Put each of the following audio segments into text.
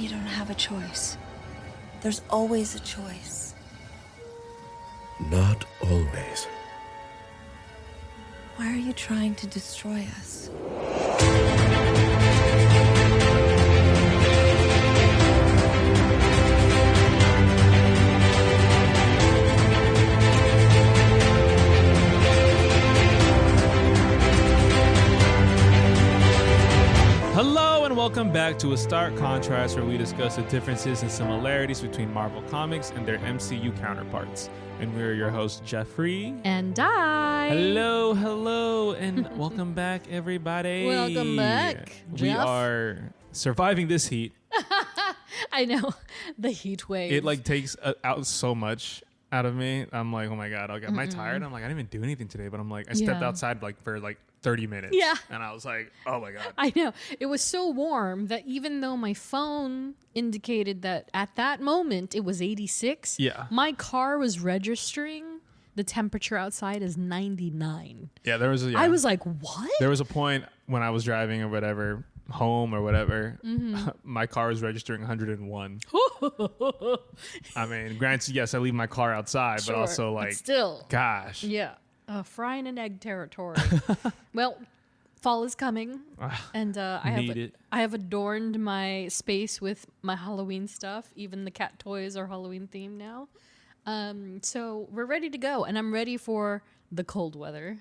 you don't have a choice. There's always a choice. Not always. Why are you trying to destroy us? Hello and welcome back to A Stark Contrast, where we discuss the differences and similarities between Marvel Comics and their MCU counterparts. And we're your hosts, Geoffrey and Dai. Hello, and welcome back, everybody. Welcome back, We Jeff. are surviving this heat. I know, the heat wave. It takes out so much out of me. I'm like, oh my God, am I tired? I'm like, I didn't even do anything today, but I'm like, I stepped outside for 30 minutes. Yeah. And I was like, oh my God. I know. It was so warm that even though my phone indicated that at that moment it was 86, my car was registering the temperature outside as 99. Yeah, I was like, what? There was a point when I was driving or whatever, home or whatever, my car was registering 101. I mean, granted, yes, I leave my car outside, Sure, but also but still. gosh. Yeah. Frying an egg territory. Well, fall is coming, and I have adorned my space with my Halloween stuff. Even the cat toys are Halloween themed now. So we're ready to go, and I'm ready for the cold weather,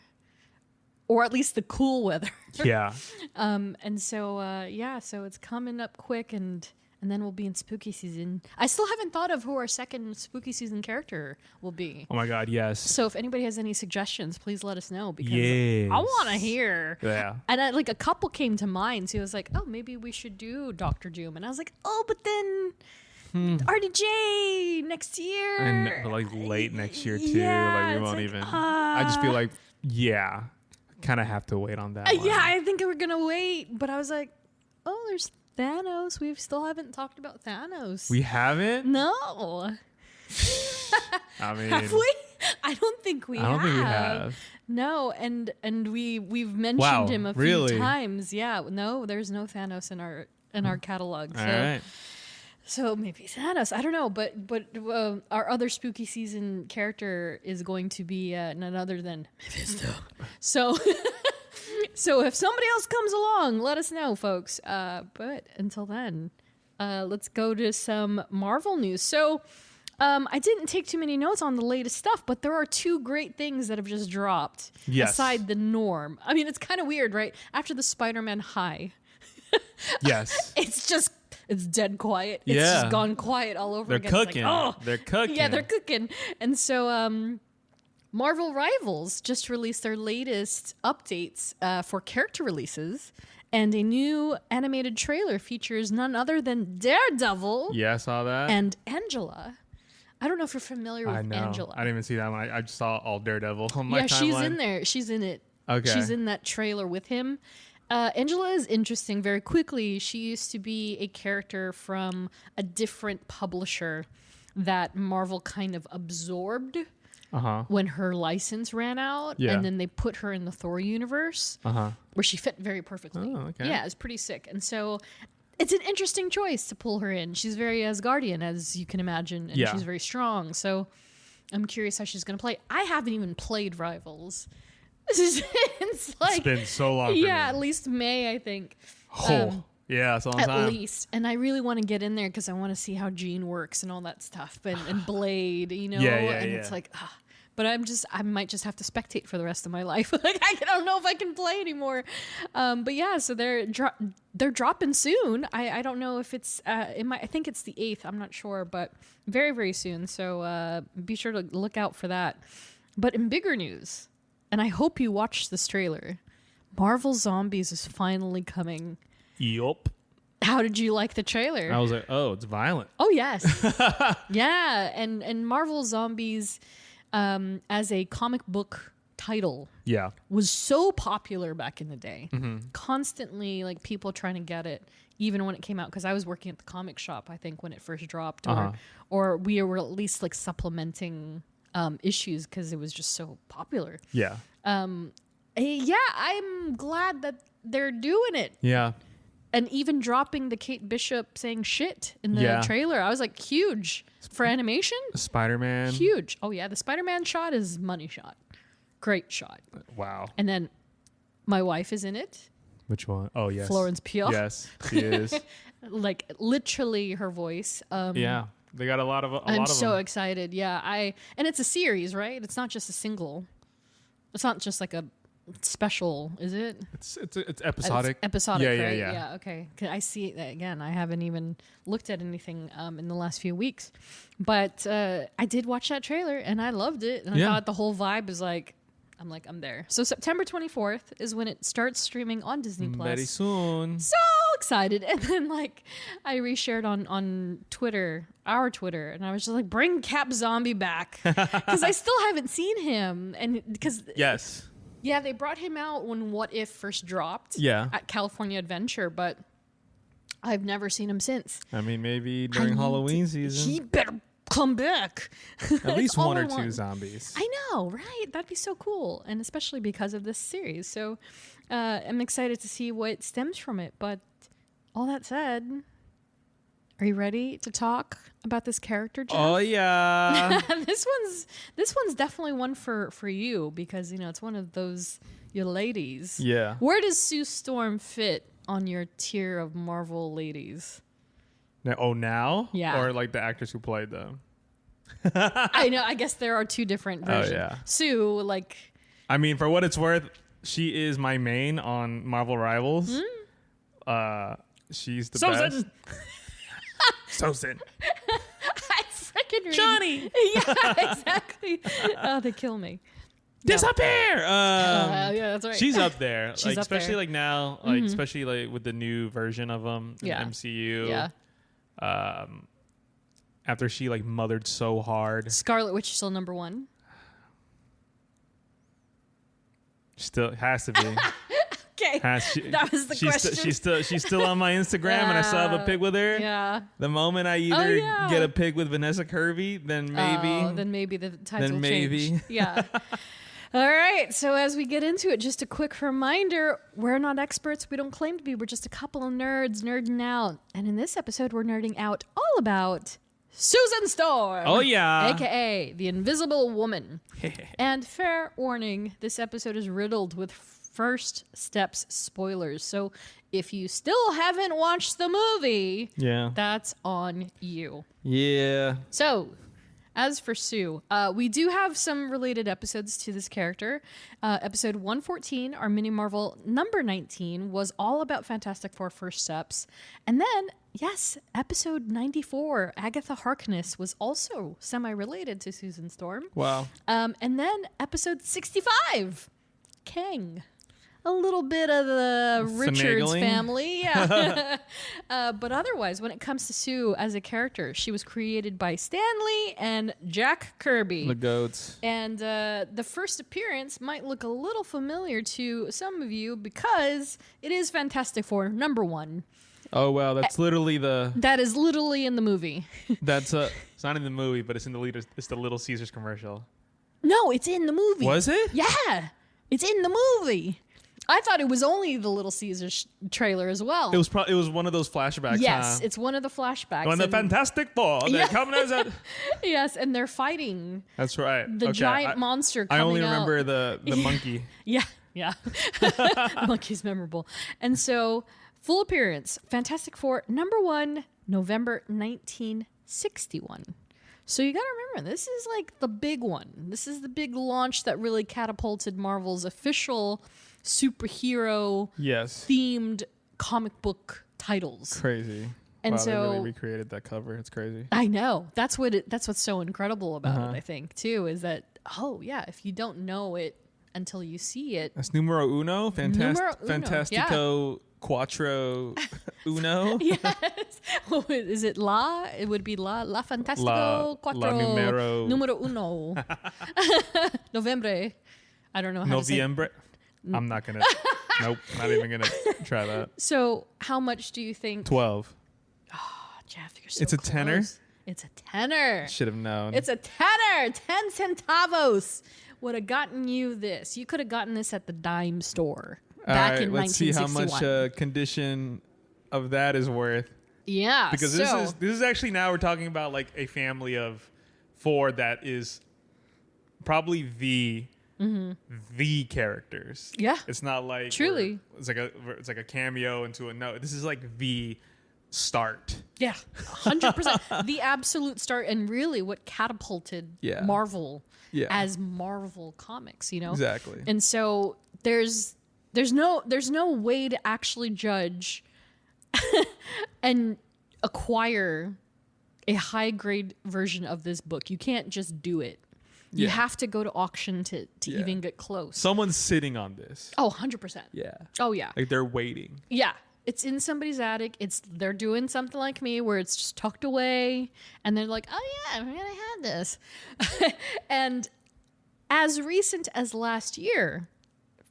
or at least the cool weather. Yeah. And so so it's coming up quick, and then we'll be in spooky season. I still haven't thought of who our second spooky season character will be. Oh my God, yes. So if anybody has any suggestions, please let us know, because Yes. I want to hear. Yeah. And a couple came to mind. So I was like, oh, maybe we should do Dr. Doom. And I was like, oh, but then RDJ next year. And late next year too. Yeah, We won't even. I just feel like, kind of have to wait on that one. Yeah, I think we're going to wait. But I was like, oh, there's Thanos. We still haven't talked about Thanos. We haven't? No. I mean, Have we? I don't think we have. No, and we've mentioned him a few times. Yeah, no, there's no Thanos in our catalog. So, all right. So maybe Thanos. I don't know, but our other spooky season character is going to be none other than Mephisto. So. So if somebody else comes along, let us know, folks. But until then, let's go to some Marvel news. So I didn't take too many notes on the latest stuff, but there are two great things that have just dropped aside the norm. I mean, it's kind of weird, right? After the Spider-Man high. Yes. It's dead quiet. It's just gone quiet all over again. Cooking. It's like, They're cooking. Yeah, they're cooking. And so Marvel Rivals just released their latest updates for character releases, and a new animated trailer features none other than Daredevil. Yeah, I saw that. And Angela. I don't know if you're familiar with Angela. I didn't even see that one. I just saw all Daredevil on my timeline. She's in there. She's in it. Okay. She's in that trailer with him. Angela is interesting. Very quickly, she used to be a character from a different publisher that Marvel kind of absorbed when her license ran out, and then they put her in the Thor universe, where she fit very perfectly. Oh, okay. Yeah, it's pretty sick. And so it's an interesting choice to pull her in. She's very Asgardian, as you can imagine, and she's very strong. So I'm curious how she's going to play. I haven't even played Rivals. It's been so long. Yeah, at least May, I think. Yeah, it's a long time. At least. And I really want to get in there because I want to see how Jean works and all that stuff. And Blade, you know? It's like, but I might just have to spectate for the rest of my life. I don't know if I can play anymore. But yeah, so they're dropping soon. I don't know if it's, I think it's the 8th. I'm not sure, but very, very soon. So be sure to look out for that. But in bigger news, and I hope you watched this trailer, Marvel Zombies is finally coming. Yup. How did you like the trailer? I was like, oh, it's violent. Oh, yes. Yeah. And Marvel Zombies, as a comic book title, was so popular back in the day. Constantly, people trying to get it, even when it came out. Because I was working at the comic shop, I think, when it first dropped. Or we were at least, supplementing issues because it was just so popular. Yeah, I'm glad that they're doing it. Yeah. And even dropping the Kate Bishop saying shit in the trailer. I was like, huge. For animation? Spider-Man. Huge. Oh, yeah. The Spider-Man shot is money shot. Great shot. Wow. And then my wife is in it. Which one? Oh, yes. Florence Pugh. Yes, she is. Like, literally her voice. Yeah. They got a lot of I'm so excited. Yeah. And it's a series, right? It's not just a single. It's not just like a special, is it? It's episodic. It's episodic, right? Yeah. Yeah, okay. I see it again. I haven't even looked at anything in the last few weeks. But I did watch that trailer and I loved it. And I thought the whole vibe is like, I'm there. So September 24th is when it starts streaming on Disney Plus. Very soon. So excited. And then I reshared on Twitter, our Twitter, and I was just like, bring Cap Zombie back. Because I still haven't seen him. And because yeah, they brought him out when What If first dropped at California Adventure, but I've never seen him since. I mean, maybe during Halloween season. He better come back. At least one or two zombies. I know, right? That'd be so cool. And especially because of this series. So I'm excited to see what stems from it. But all that said, are you ready to talk about this character, Jeff? Oh, yeah. This one's definitely one for you because, it's one of those, your ladies. Yeah. Where does Sue Storm fit on your tier of Marvel ladies? Now? Yeah. Or like the actors who played them? I know. I guess there are two different versions. Oh, yeah. Sue, I mean, for what it's worth, she is my main on Marvel Rivals. She's the best. Sosin. I freaking read. Johnny. Yeah, exactly. Oh, they kill me. Disappear. Yeah, that's right. She's up there. She's up especially there. Now, especially with the new version of them in the MCU. Yeah. After she mothered so hard. Scarlet Witch still number one. Still has to be. Okay. That was the question. She's still on my Instagram, and I still have a pic with her. Yeah. The moment I either get a pic with Vanessa Kirby, then maybe the tides will change. Yeah. All right. So as we get into it, just a quick reminder: we're not experts. We don't claim to be. We're just a couple of nerds nerding out. And in this episode, we're nerding out all about Susan Storm. Oh yeah. AKA the Invisible Woman. And fair warning: this episode is riddled with first steps spoilers. So if you still haven't watched the movie, that's on you. Yeah. So as for Sue, we do have some related episodes to this character. Episode 114, our mini Marvel number 19, was all about Fantastic Four first steps. And then, yes, episode 94, Agatha Harkness, was also semi-related to Susan Storm. Wow. And then episode 65, Kang. A little bit of the Richards family. Yeah. But otherwise, when it comes to Sue as a character, she was created by Stan Lee and Jack Kirby. The goats. And the first appearance might look a little familiar to some of you because it is Fantastic Four number one. Oh, wow. That's literally That is literally in the movie. It's not in the movie, but it's in it's the Little Caesars commercial. No, it's in the movie. Was it? Yeah. It's in the movie. I thought it was only the Little Caesars trailer as well. It was one of those flashbacks. Yes, it's one of the flashbacks. When the Fantastic Four, they're coming as a... Yes, and they're fighting. That's right. The giant monster coming out. I only remember the monkey. Yeah. The monkey's memorable. And so, full appearance, Fantastic Four, number one, November 1961. So you got to remember, this is the big one. This is the big launch that really catapulted Marvel's official superhero themed comic book titles. Crazy. And so they really recreated that cover. It's crazy. I know. That's what's so incredible about it, I think, too, is that if you don't know it until you see it. That's numero uno, Fantastico Quattro Uno. Yes. Is it La? It would be La Fantastico Quattro numero uno. Novembre. I don't know how to say it. Noviembre. I'm not gonna. Nope, not even gonna try that. So, how much do you think? 12. Oh, Jeff, you're so It's a close. tenner. It's a tenner. Should have known. It's a tenner. 10 centavos would have gotten you this. You could have gotten this at the dime store back in 1961. Let's see how much condition of that is worth. Yeah. Because this is actually, now we're talking about like a family of 4 that is probably the characters. Yeah. It's not like truly. It's like a cameo into a note. This is like the start. Yeah, 100%. The absolute start, and really what catapulted Marvel as Marvel Comics, you know? Exactly. And so there's no way to actually judge and acquire a high grade version of this book. You can't just do it. You have to go to auction to even get close. Someone's sitting on this. Oh, 100%. Yeah. Oh, yeah. Like they're waiting. Yeah. It's in somebody's attic. They're doing something like me where it's just tucked away and they're like, oh yeah, I'm gonna have this. And as recent as last year,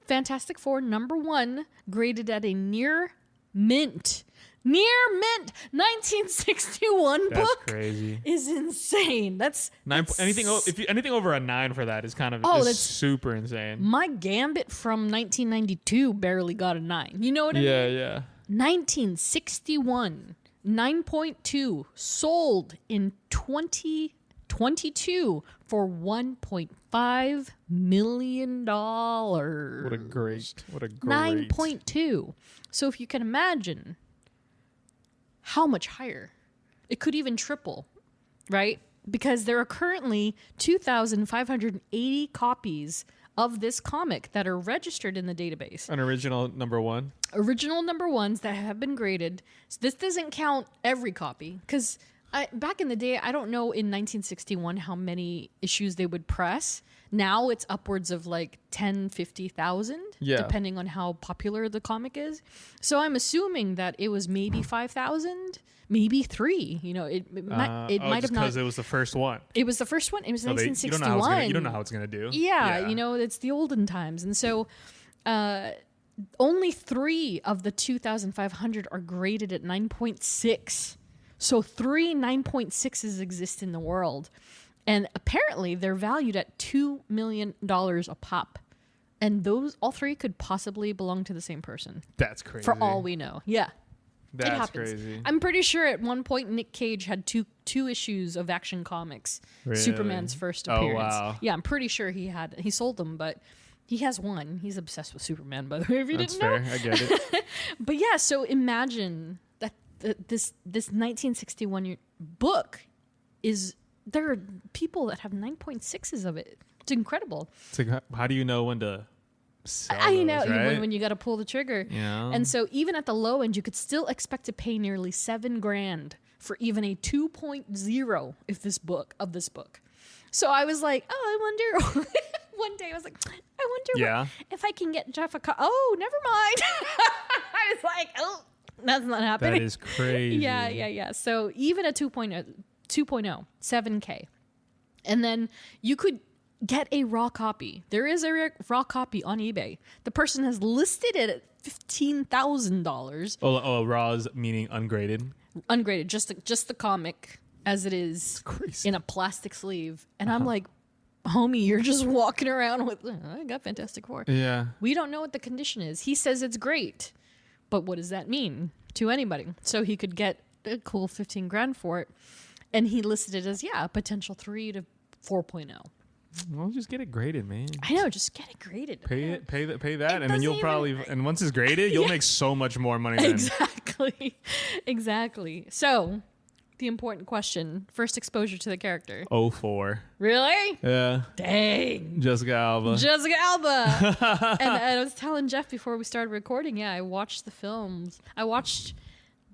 Fantastic Four #1 graded at a near mint 1961 That's book crazy. is insane. That's anything over a 9 for that is kind of that's super insane. My Gambit from 1992 barely got a 9. You know what I mean? Yeah. 1961, 9.2, sold in 2022 for $1.5 million. What a great 9.2. So if you can imagine how much higher, it could even triple, right? Because there are currently 2,580 copies of this comic that are registered in the database. An original #1. Original #1s that have been graded. So this doesn't count every copy, because back in the day, I don't know in 1961 how many issues they would press. Now it's upwards of like 10, 50,000, depending on how popular the comic is. So I'm assuming that it was maybe 5,000, maybe 3. You know, it might have not. Because it was the first one. It was the first one. It was 1961. You don't know how it's going to do. Yeah, you know, it's the olden times. And so only 3 of the 2,500 are graded at 9.6. So 3 9.6s exist in the world. And apparently they're valued at $2 million a pop. And all 3 could possibly belong to the same person. That's crazy. For all we know. Yeah. That's it happens. crazy. I'm pretty sure at one point Nick Cage had two issues of Action Comics. Really? Superman's first appearance. Oh, wow. Yeah, I'm pretty sure he sold them, but he has one. He's obsessed with Superman, by the way, if you That's didn't know. fair. I get it. But yeah, so imagine that this 1961 book there are people that have 9.6s of it. It's incredible. It's like, how do you know when to sell I know, those, right? when you got to pull the trigger. Yeah. And so even at the low end, you could still expect to pay nearly $7,000 for even a 2.0 of this book. So I was like, oh, I wonder. One day I was like, I wonder if I can get Jeff oh, never mind. I was like, oh, that's not happening. That is crazy. Yeah. So even a 2.0, $7,000. And then you could get a raw copy. There is a raw copy on eBay. The person has listed it at $15,000. Oh, raw is meaning ungraded? Ungraded, just the comic as it is in a plastic sleeve. And I'm like, homie, you're just walking around with, I got Fantastic Four. Yeah. We don't know what the condition is. He says it's great, but what does that mean to anybody? So he could get a cool $15,000 for it. And he listed it as, a potential 3 to 4.0. Well, just get it graded, man. I know, just get it graded. Pay that, and then you'll and once it's graded, you'll make so much more money. Exactly. So, the important question: first exposure to the character. 04. Really? Yeah. Dang. Jessica Alba. And I was telling Jeff before we started recording. Yeah, I watched the films. I watched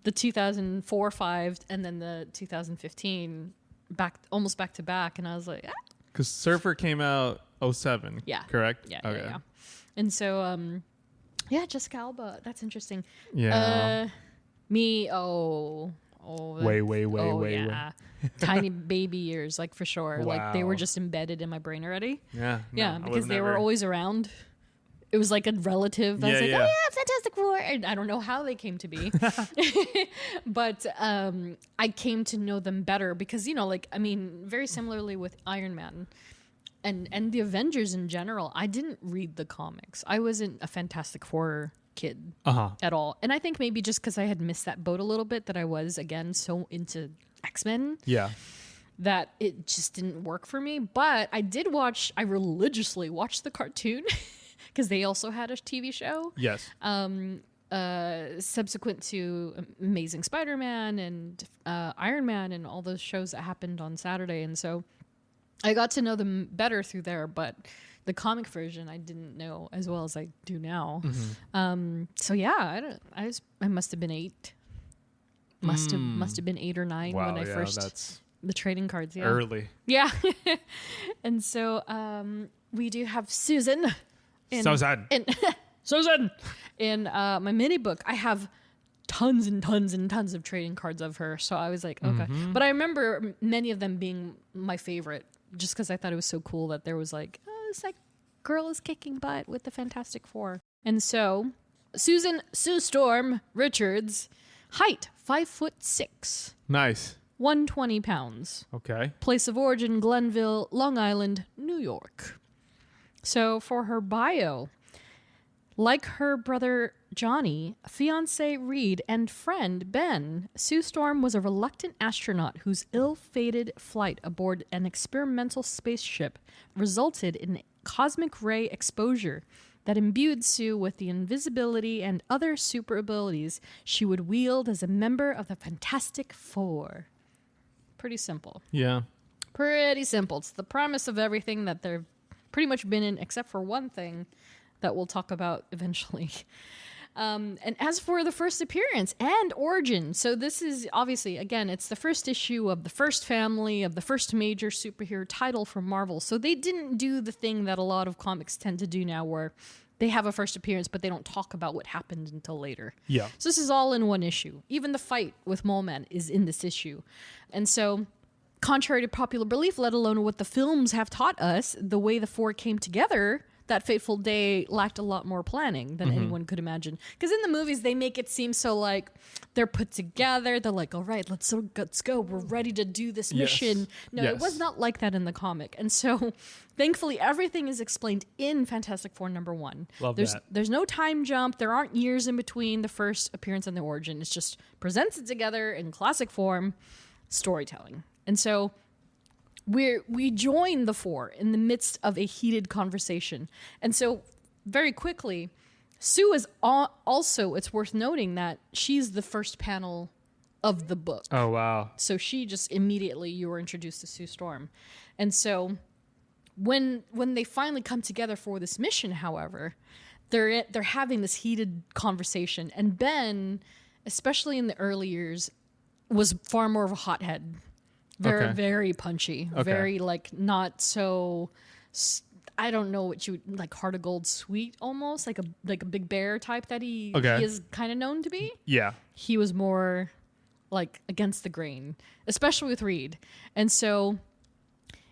the 2004, 5, and then the 2015 almost back to back, and I was like, Because Surfer came out 07. Yeah. Correct? Yeah. And so, Jessica Alba. That's interesting. Yeah. Way. Tiny baby years, like for sure. Wow. Like they were just embedded in my brain already. Yeah. Yeah, because they were always around. It was like a relative. I was like, oh yeah, Fantastic Four. And I don't know how they came to be. But I came to know them better because, very similarly with Iron Man and the Avengers in general, I didn't read the comics. I wasn't a Fantastic Four kid Uh-huh. at all. And I think maybe just because I had missed that boat a little bit, that I was, again, so into X-Men. Yeah. That it just didn't work for me. But I religiously watched the cartoon because they also had a TV show. Yes. Subsequent to Amazing Spider-Man and Iron Man and all those shows that happened on Saturday. And so I got to know them better through there. But the comic version I didn't know as well as I do now. So yeah, I must have been 8. Must have been 8 or 9 Wow, when I first... That's the trading cards, yeah. early. Yeah. And so we do have Susan. Susan. Susan! In my mini book, I have tons and tons and tons of trading cards of her. So I was like, okay. But I remember many of them being my favorite just because I thought it was so cool that there was like, oh, this like girl is kicking butt with the Fantastic Four. And so Susan Sue Storm Richards, height 5'6". Nice. 120 pounds. Okay. Place of origin, Glenville, Long Island, New York. So for her bio, like her brother Johnny, fiancé Reed, and friend Ben, Sue Storm was a reluctant astronaut whose ill-fated flight aboard an experimental spaceship resulted in cosmic ray exposure that imbued Sue with the invisibility and other super abilities she would wield as a member of the Fantastic Four. Pretty simple. Yeah. Pretty simple. It's the premise of everything that they've pretty much been in, except for one thing that we'll talk about eventually. And as for the first appearance and origin, so this is obviously, again, it's the first issue of the first family of the first major superhero title from Marvel. So they didn't do the thing that a lot of comics tend to do now where they have a first appearance, but they don't talk about what happened until later. Yeah. So this is all in one issue. Even the fight with Mole Man is in this issue. And so, contrary to popular belief, let alone what the films have taught us, the way the four came together that fateful day lacked a lot more planning than anyone could imagine. Because in the movies, they make it seem so like they're put together. They're like, all right, let's go. We're ready to do this mission. No, it was not like that in the comic. And so, thankfully, everything is explained in Fantastic Four #1. Love There's that. There's no time jump. There aren't years in between the first appearance and the origin. It's just presented together in classic form, storytelling. And so we join the four in the midst of a heated conversation. And so very quickly, Sue is also, it's worth noting that she's the first panel of the book. Oh, wow. So she just immediately, you were introduced to Sue Storm. And so when they finally come together for this mission, however, they're having this heated conversation. And Ben, especially in the early years, was far more of a hothead. Very punchy. Okay. Very, like, not so... I don't know what you would... Like, heart of gold sweet, almost. Like a big bear type that he is kind of known to be. Yeah. He was more, like, against the grain. Especially with Reed. And so...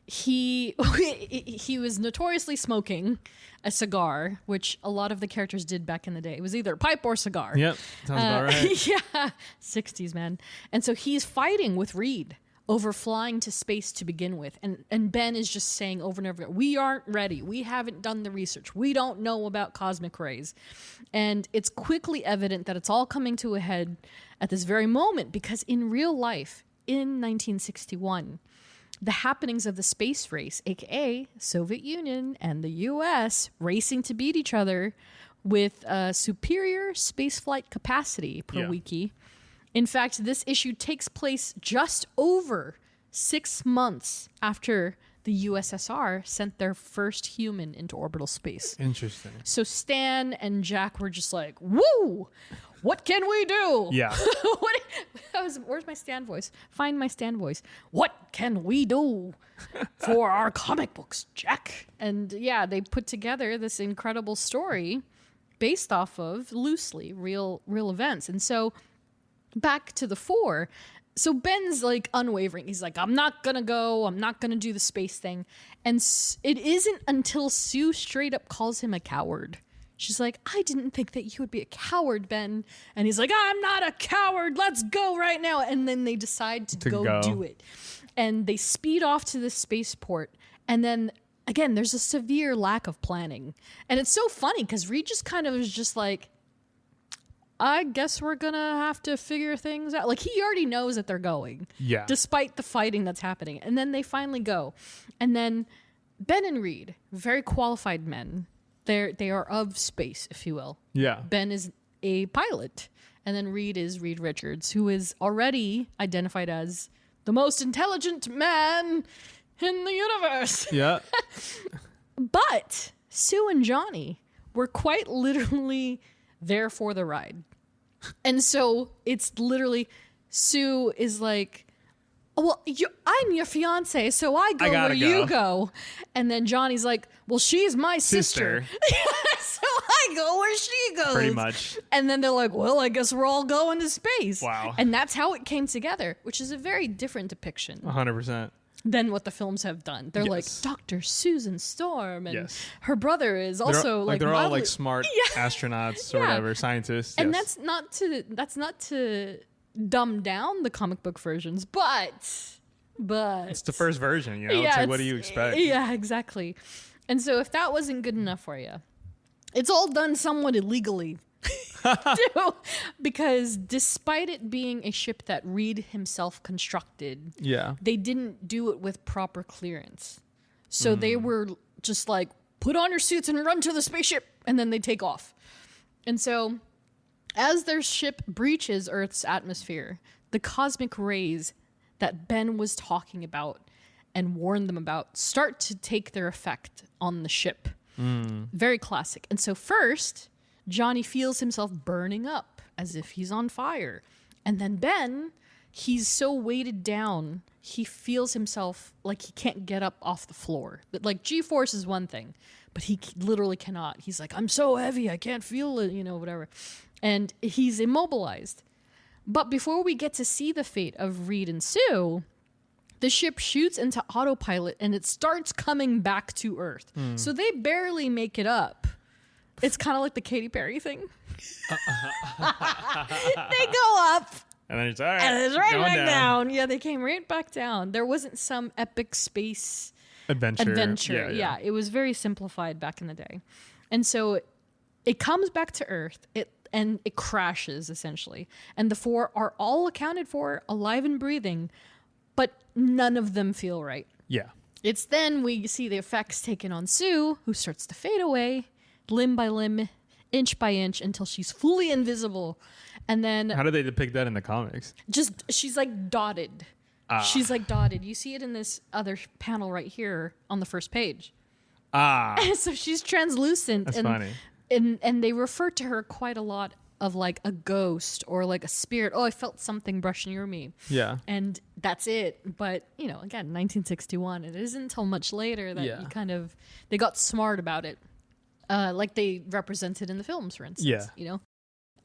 He was notoriously smoking a cigar, which a lot of the characters did back in the day. It was either a pipe or cigar. Yep. Sounds about right. Yeah. 60s, man. And so he's fighting with Reed over flying to space to begin with. And Ben is just saying over and over, we aren't ready. We haven't done the research. We don't know about cosmic rays. And it's quickly evident that it's all coming to a head at this very moment, because in real life, in 1961, the happenings of the space race, aka Soviet Union and the US racing to beat each other with superior spaceflight capacity per wiki. In fact, this issue takes place just over 6 months after the USSR sent their first human into orbital space. Interesting. So Stan and Jack were just like, woo! What can we do? Yeah. Where's my Stan voice? Find my Stan voice. What can we do for our comic books, Jack? And yeah, they put together this incredible story based off of loosely real events. And so back to the four. So Ben's like unwavering. He's like, I'm not going to go. I'm not going to do the space thing. And it isn't until Sue straight up calls him a coward. She's like, I didn't think that you would be a coward, Ben. And he's like, I'm not a coward. Let's go right now. And then they decide to go do it. And they speed off to this spaceport. And then, again, there's a severe lack of planning. And it's so funny because Reed just kind of is just like, I guess we're gonna have to figure things out. Like, he already knows that they're going. Yeah. Despite the fighting that's happening. And then they finally go. And then Ben and Reed, very qualified men. They are of space, if you will. Yeah. Ben is a pilot. And then Reed is Reed Richards, who is already identified as the most intelligent man in the universe. Yeah. But Sue and Johnny were quite literally there for the ride. And so it's literally, Sue is like, oh, well, I'm your fiance, so I go where you go. And then Johnny's like, well, she's my sister. So I go where she goes. Pretty much. And then they're like, well, I guess we're all going to space. Wow. And that's how it came together, which is a very different depiction 100%. than what the films have done. They're like Yes. Dr. Susan Storm, and Yes. her brother is also they're all mildly- like smart astronauts or Yeah. whatever, scientists. And yes. that's not to dumb down the comic book versions, but It's the first version, you know? yeah, it's like, what do it's- you expect? Yeah, exactly. And so if that wasn't good enough for you, it's all done somewhat illegally. Too, because despite it being a ship that Reed himself constructed, Yeah. they didn't do it with proper clearance. So they were just like, put on your suits and run to the spaceship, and then they take off. And so as their ship breaches Earth's atmosphere, the cosmic rays that Ben was talking about and warned them about start to take their effect on the ship. Very classic. And so first, Johnny feels himself burning up as if he's on fire. And then Ben, he's so weighted down, he feels himself like he can't get up off the floor. But like G-force is one thing, but he literally cannot. He's like, I'm so heavy, I can't feel it, whatever. And he's immobilized. But before we get to see the fate of Reed and Sue, the ship shoots into autopilot and it starts coming back to Earth. So they barely make it up. It's kind of like the Katy Perry thing. They go up And then it's all right. and it's right going back down. Yeah, they came right back down. There wasn't some epic space adventure. Yeah, it was very simplified back in the day. And so it comes back to Earth. And it crashes, essentially. And the four are all accounted for, alive and breathing, but none of them feel right. Yeah. It's then we see the effects taken on Sue, who starts to fade away, limb by limb, inch by inch, until she's fully invisible. And then How did they depict that in the comics? she's like dotted. She's like dotted. You see it in this other panel right here on the first page. So she's translucent. That's funny. And they refer to her quite a lot of like a ghost or like a spirit. Oh, I felt something brush near me. Yeah. And that's it. But, again, 1961. It isn't until much later that they got smart about it. Like they represented in the films, for instance. Yeah.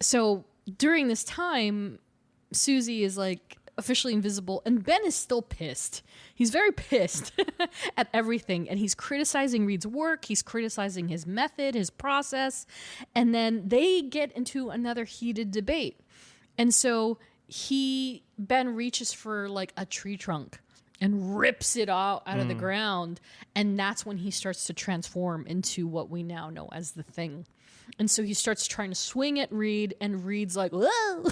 So during this time, Susie is like officially invisible, and Ben is still pissed. He's very pissed at everything, and he's criticizing Reed's work. He's criticizing his method, his process, and then they get into another heated debate. And so Ben reaches for like a tree trunk and rips it out of the ground, and that's when he starts to transform into what we now know as the Thing. And so he starts trying to swing at Reed, and Reed's like, whoa.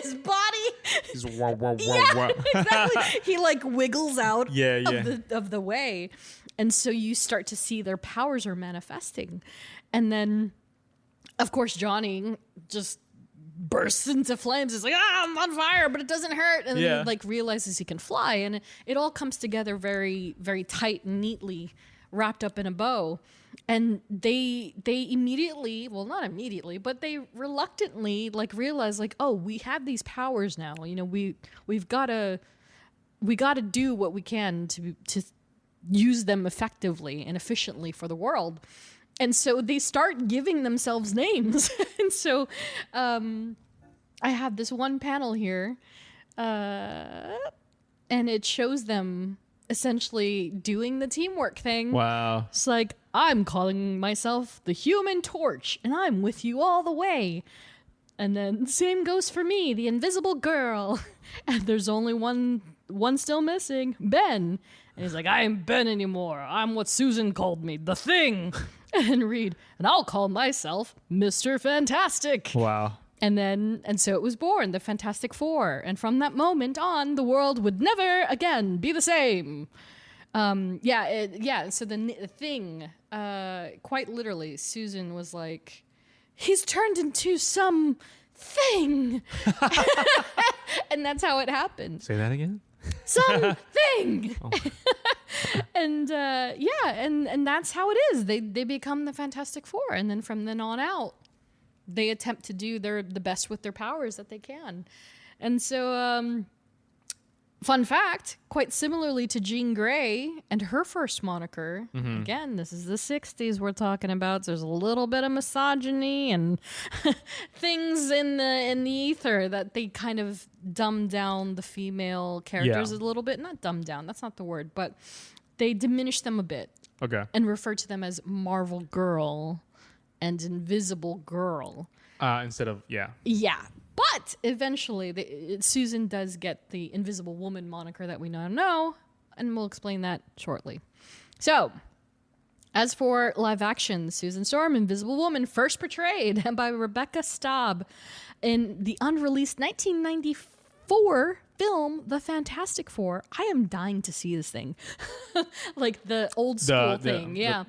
His body. He's wah, wah, wah, Yeah, wah. exactly. He like wiggles out Yeah. of the way. And so you start to see their powers are manifesting. And then, of course, Johnny just bursts into flames. He's like, I'm on fire, but it doesn't hurt. And then he like realizes he can fly. And it all comes together very, very tight and neatly wrapped up in a bow. And they immediately, well, not immediately, but they reluctantly like realize like, oh, we have these powers now. We've got to do what we can to use them effectively and efficiently for the world. And so they start giving themselves names. And so I have this one panel here, and it shows them essentially doing the teamwork thing. Wow. It's like, I'm calling myself the Human Torch, and I'm with you all the way. And then same goes for me, the Invisible Girl. And there's only one still missing, Ben. And he's like, I ain't Ben anymore. I'm what Susan called me, the Thing. And Reed, and I'll call myself Mr. Fantastic. Wow. And so it was born, the Fantastic Four. And from that moment on, the world would never again be the same. So the thing, quite literally, Susan was like, he's turned into some thing. And that's how it happened. Say that again? Something. And that's how it is. They become the Fantastic Four. And then from then on out, they attempt to do the best with their powers that they can. And so, fun fact, quite similarly to Jean Grey and her first moniker, again, this is the 60s we're talking about, so there's a little bit of misogyny and things in the ether that they kind of dumb down the female characters a little bit. Not dumb down, that's not the word, but they diminish them a bit. Okay. And refer to them as Marvel Girl and Invisible Girl. Instead of, Yeah. But eventually, Susan does get the Invisible Woman moniker that we now know, and we'll explain that shortly. So, as for live action, Susan Storm, Invisible Woman, first portrayed by Rebecca Staub in the unreleased 1994 film, The Fantastic Four. I am dying to see this thing. Like the old school thing. Yeah.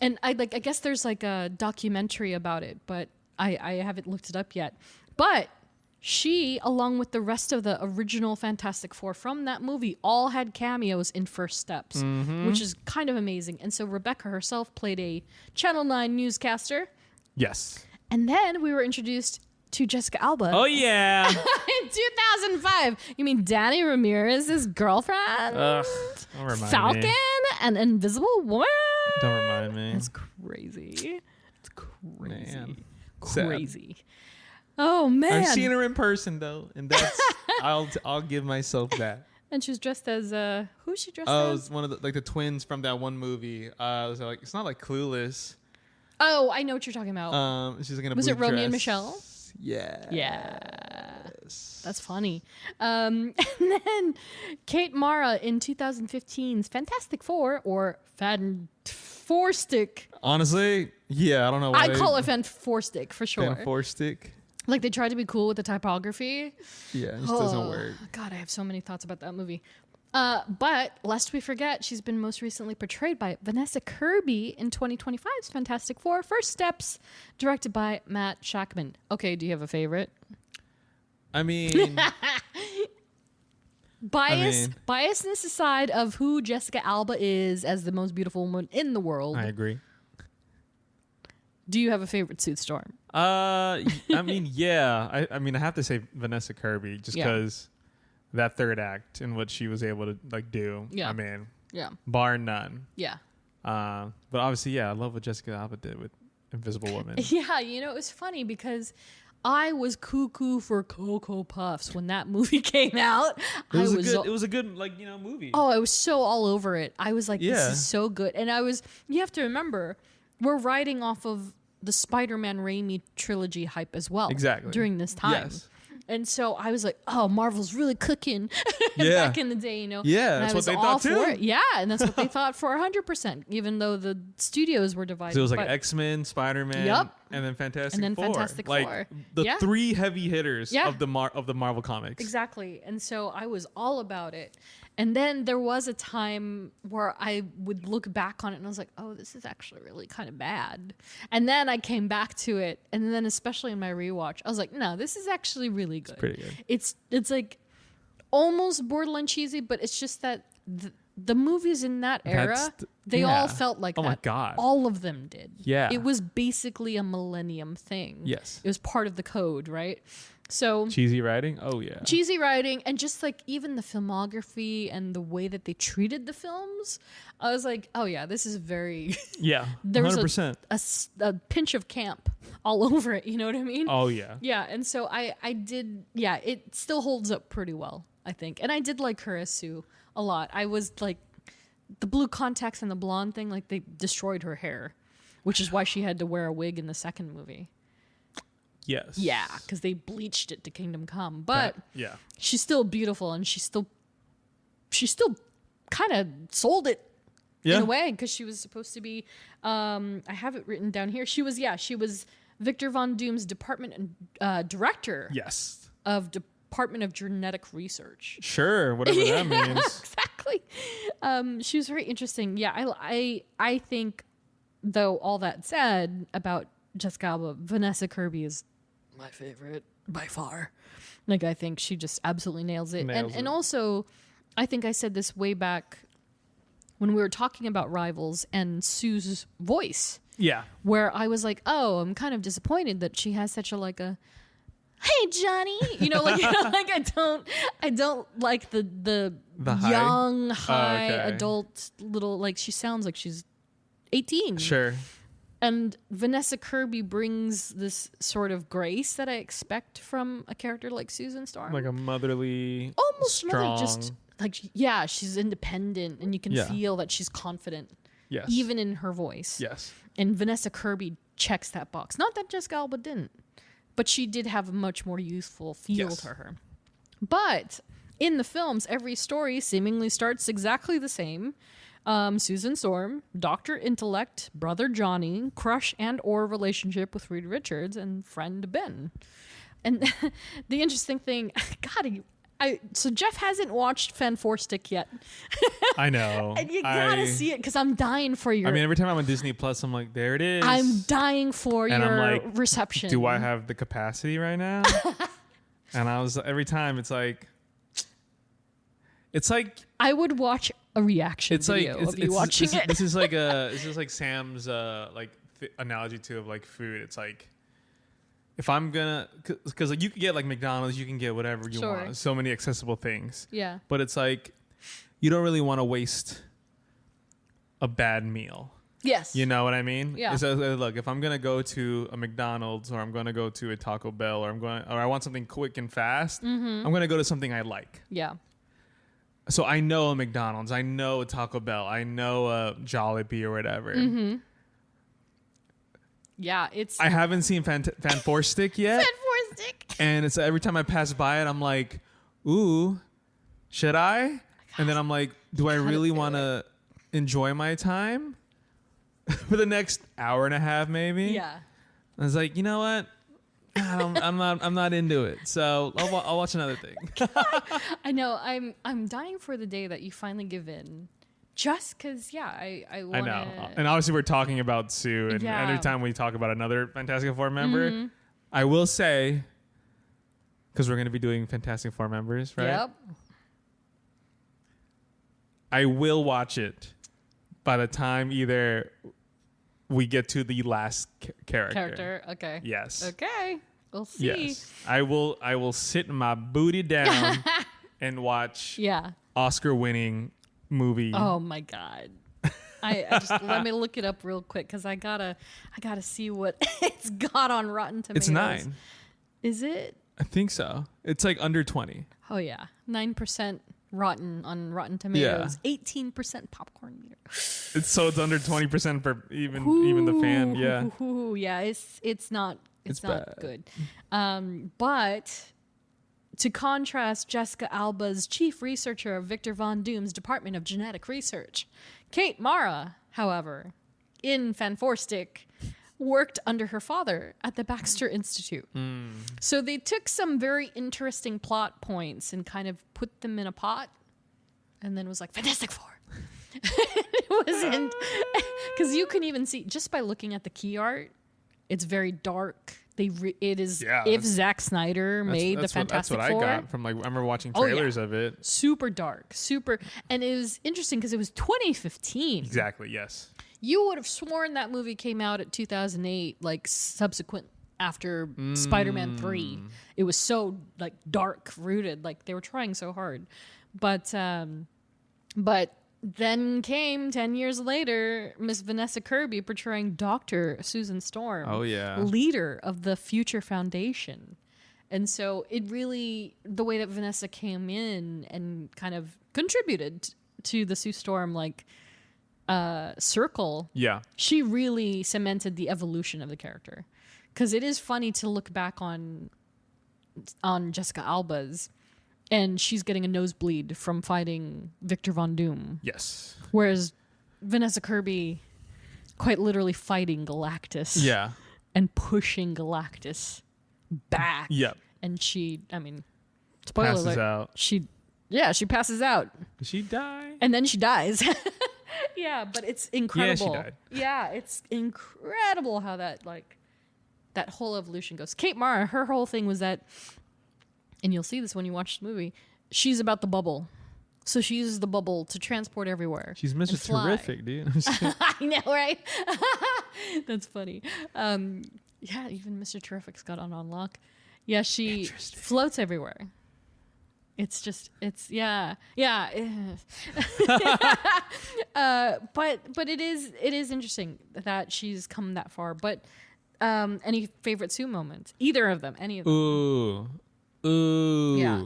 And I guess there's like a documentary about it, but I haven't looked it up yet. But she, along with the rest of the original Fantastic Four from that movie, all had cameos in First Steps, which is kind of amazing. And so Rebecca herself played a Channel 9 newscaster. Yes. And then we were introduced to Jessica Alba. Oh, yeah. In 2005. You mean Danny Ramirez's girlfriend? Don't remind Falcon me. and Invisible Woman? Don't remind me. That's crazy. It's crazy. Man. Crazy. Oh, man. I've seen her in person, though, and that's I'll give myself that. And she was dressed as who's she dressed Oh, it as? was one of the twins from that one movie. It was like, it's not like Clueless. Oh, I know what you're talking about. She's like in a Was blue it Romeo dress. and Michelle? Yeah. That's funny. And then Kate Mara in 2015's Fantastic Four, or Fan-Four-Stick. Honestly, yeah, I don't know why I call it Fan-Four-Stick for sure. Fan-Four-Stick. Like they tried to be cool with the typography. Yeah, it just doesn't work. God, I have so many thoughts about that movie. But lest we forget, she's been most recently portrayed by Vanessa Kirby in 2025's Fantastic Four: First Steps, directed by Matt Shakman. Okay, do you have a favorite? I mean, Biasness aside of who Jessica Alba is as the most beautiful woman in the world. I agree. Do you have a favorite Sue Storm? I mean, yeah. I mean, I have to say Vanessa Kirby just because that third act and what she was able to like do. Yeah. I mean, Yeah. bar none. Yeah. But obviously, yeah, I love what Jessica Alba did with Invisible Woman. Yeah, you know, it was funny because I was cuckoo for Cocoa Puffs when that movie came out. It was a good like, movie. Oh, I was so all over it. I was like, this Yeah. is so good. And you have to remember, we're riding off of the Spider-Man Raimi trilogy hype as well. Exactly. During this time. Yes. And so I was like, oh, Marvel's really cooking Yeah. back in the day, Yeah, And that's I what was they all thought too. for it. Yeah, and that's what they thought for 100%, even though the studios were divided. So it was like But- X-Men, Spider-Man, Yep. and then Fantastic And then Four. Fantastic like, Four. The Yeah. three heavy hitters Yeah. of the Marvel comics. Exactly. And so I was all about it. And then there was a time where I would look back on it and I was like, oh, this is actually really kind of bad. And then I came back to it. And then especially in my rewatch, I was like, no, this is actually really good. It's pretty good. It's like almost borderline cheesy, but it's just that the movies in that era, they all felt like that. Oh my God. All of them did. Yeah. It was basically a millennium thing. Yes. It was part of the code, right? So Cheesy writing? Oh, yeah. cheesy writing, and just like even the filmography and the way that they treated the films, I was like, oh yeah, this is very Yeah, there was 100%. a pinch of camp all over it, you know what I mean? Oh, yeah. Yeah, and so I did, yeah, it still holds up pretty well, I think. And I did like her as Sue a lot. I was like, the blue contacts and the blonde thing, like they destroyed her hair, which is why she had to wear a wig in the second movie. Yes. Yeah, because they bleached it to Kingdom Come. But yeah. she's still beautiful, and she still kind of sold it in a way, because she was supposed to be. I have it written down here. She was Victor Von Doom's department director. Yes. Of Department of Genetic Research. Sure, whatever that means. Exactly. She was very interesting. Yeah, I think, though, all that said about Jessica Alba, Vanessa Kirby is my favorite by far. Like, I think she just absolutely nails it. And also, I think I said this way back when we were talking about Rivals and Sue's voice. Yeah. Where I was like, oh, I'm kind of disappointed that she has such a hey Johnny, like I don't like the young high adult little, like, she sounds like she's 18. Sure. And Vanessa Kirby brings this sort of grace that I expect from a character like Susan Storm, like a motherly, almost strong. just like, she's independent, and you can feel that she's confident, even in her voice. Yes. And Vanessa Kirby checks that box. Not that Jessica Alba didn't, but she did have a much more youthful feel to her. But in the films, every story seemingly starts exactly the same. Susan Storm, Dr. Intellect, brother Johnny, crush and or relationship with Reed Richards, and friend Ben. And the interesting thing, so Jeff hasn't watched Fan Four Stick yet. I know. And you gotta see it, because I'm dying for your... I mean, every time I'm on Disney Plus, I'm like, there it is. I'm dying for and your I'm like, reception. Do I have the capacity right now? And every time it's like... I would watch a reaction video of you watching it. This is like Sam's analogy to of like food. It's like, if I'm gonna, because like you can get like McDonald's, you can get whatever you want. So many accessible things. Yeah. But it's like, you don't really want to waste a bad meal. Yes. You know what I mean? Yeah. So, look, if I'm gonna go to a McDonald's, or I'm gonna go to a Taco Bell, or I want something quick and fast, I'm gonna go to something I like. Yeah. So I know a McDonald's, I know a Taco Bell, I know a Jollibee or whatever. Mm-hmm. Yeah, I haven't seen Fan Four Stick yet. Fan Four Stick. And it's every time I pass by it, I'm like, ooh, should I? And then I'm like, do I really want to enjoy my time for the next hour and a half, maybe? Yeah. I was like, you know what? I'm not into it. So I'll watch another thing. I know. I'm dying for the day that you finally give in. Just because, I want to. I know. And obviously we're talking about Sue. And every time we talk about another Fantastic Four member, I will say, because we're going to be doing Fantastic Four members, right? Yep. I will watch it by the time either we get to the last character. Okay. Yes. Okay. We'll see. Yes. I will sit my booty down and watch Oscar-winning movie. Oh my God. I just let me look it up real quick, because I gotta see what it's got on Rotten Tomatoes. It's 9. Is it? I think so. It's like under 20. Oh yeah, 9% rotten on Rotten Tomatoes. 18% popcorn meter. It's under 20% for even the fan. Yeah. Yeah. It's not bad. good. But to contrast Jessica Alba's chief researcher of Victor Von Doom's Department of Genetic Research, Kate Mara, however, in Fan Four Stick, worked under her father at the Baxter Institute. So they took some very interesting plot points and kind of put them in a pot, and then was like, Fantastic Four. It wasn't, because you can even see, just by looking at the key art, it's very dark. It is if Zack Snyder made the Fantastic Four. That's what I got from, like, I remember watching trailers of it. Super dark, and it was interesting because it was 2015. Exactly, yes. You would have sworn that movie came out at 2008, like subsequent after Spider-Man 3. It was so like dark rooted, like they were trying so hard. But then came 10 years later, Miss Vanessa Kirby portraying Dr. Susan Storm. Oh yeah. Leader of the Future Foundation. And so it really, the way that Vanessa came in and kind of contributed to the Sue Storm, like, circle, she really cemented the evolution of the character. Because it is funny to look back on Jessica Alba's, and she's getting a nosebleed from fighting Victor Von Doom. Yes. Whereas Vanessa Kirby quite literally fighting Galactus. Yeah. and pushing Galactus back. Yep. And she, I mean, spoiler Passes alert, out. she passes out. Did she die? And then she dies. Yeah, but it's incredible. Yeah, she died. Yeah, it's incredible how that whole evolution goes. Kate Mara, her whole thing was that, and you'll see this when you watch the movie, she's about the bubble. So she uses the bubble to transport everywhere. She's Mr. Terrific, dude. I know, right? That's funny. Yeah, even Mr. Terrific's got on unlock. Yeah, she floats everywhere. It's yeah. But it is interesting that she's come that far. But any favorite Sue moments? Either of them, any of them. Ooh. Yeah.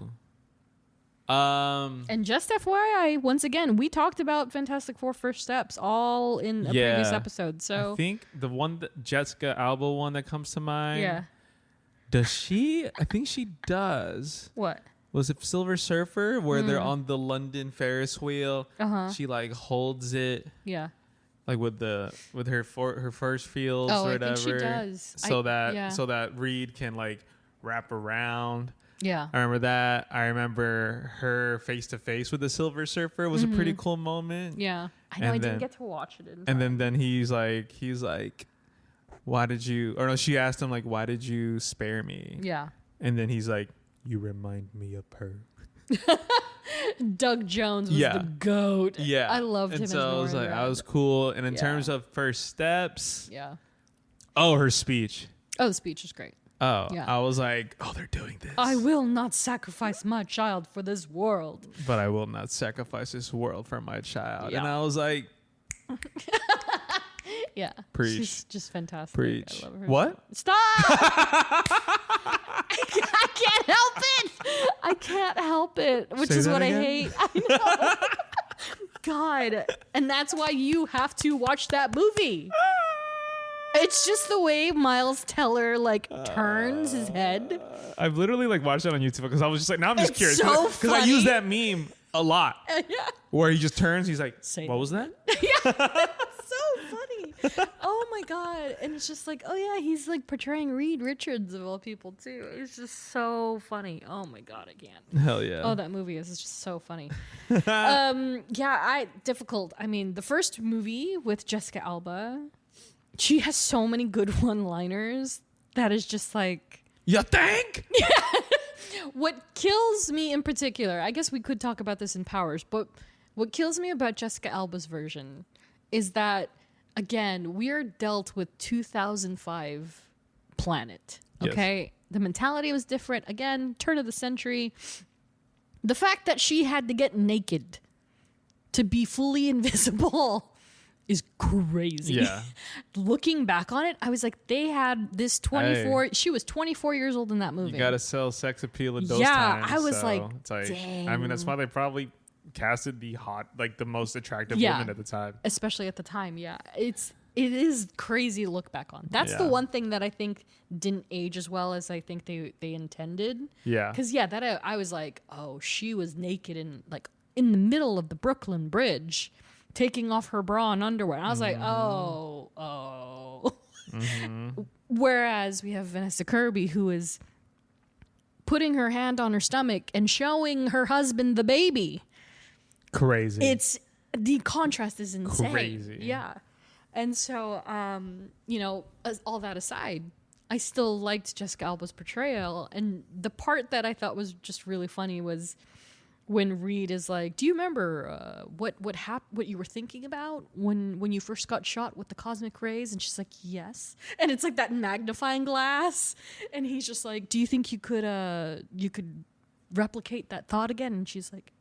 And just FYI, once again, we talked about Fantastic Four First Steps all in a previous episode. So I think the one that Jessica Alba one that comes to mind. Yeah. Does she? I think she does. What? Was it Silver Surfer where they're on the London Ferris wheel? She like holds it. Yeah. Like with her first fields Oh, or I whatever. think she does. So that Reed can like wrap around. Yeah. I remember that. I remember her face to face with the Silver Surfer was a pretty cool moment. Yeah. I know. I didn't get to watch it. And then he's like, why did you? Or no, she asked him like, why did you spare me? Yeah. And then he's like, you remind me of her. Doug Jones was the GOAT. Yeah. I loved him. And so I was like, I was cool. And in terms of First Steps. Yeah. Oh, her speech. Oh, the speech was great. Oh, yeah. I was like, oh, they're doing this. I will not sacrifice my child for this world. But I will not sacrifice this world for my child. Yeah. And I was like, yeah. Preach. She's just fantastic. Preach. I love her. What? Stop! I can't help it. I can't help it, which Say is that what again? I hate. I know. God. And that's why you have to watch that movie. It's just the way Miles Teller turns his head. I've literally watched that on YouTube because I was just like, now I'm just It's curious. so Because I use that meme a lot. Yeah. Where he just turns, he's like, Say what was that? So funny. Oh my God. And it's just like, oh yeah, he's portraying Reed Richards of all people too. It's just so funny. Oh my God, I can't. Hell yeah. Oh, that movie is just so funny. Difficult. I mean, the first movie with Jessica Alba, she has so many good one-liners that is just like... You think? What kills me in particular, I guess we could talk about this in Powers, but what kills me about Jessica Alba's version is that, again, we are dealt with 2005 planet, okay? Yes. The mentality was different. Again, turn of the century. The fact that she had to get naked to be fully invisible is crazy. Yeah. Looking back on it, I was like, they had this 24... She was 24 years old in that movie. You gotta sell sex appeal at those times. I was it's dang. I mean, that's why they probably casted the most attractive women at the time. Especially at the time, yeah. It is crazy to look back on. That's the one thing that I think didn't age as well as I think they intended. Yeah. Because, I was like, oh, she was naked in the middle of the Brooklyn Bridge, taking off her bra and underwear. And I was like, oh. Mm-hmm. Whereas we have Vanessa Kirby, who is putting her hand on her stomach and showing her husband the baby. Crazy. The contrast is insane. Crazy. Yeah. And so, all that aside, I still liked Jessica Alba's portrayal. And the part that I thought was just really funny was when Reed is like, do you remember what you were thinking about when you first got shot with the cosmic rays? And she's like, yes. And it's like that magnifying glass. And he's just like, do you think you could replicate that thought again? And she's like,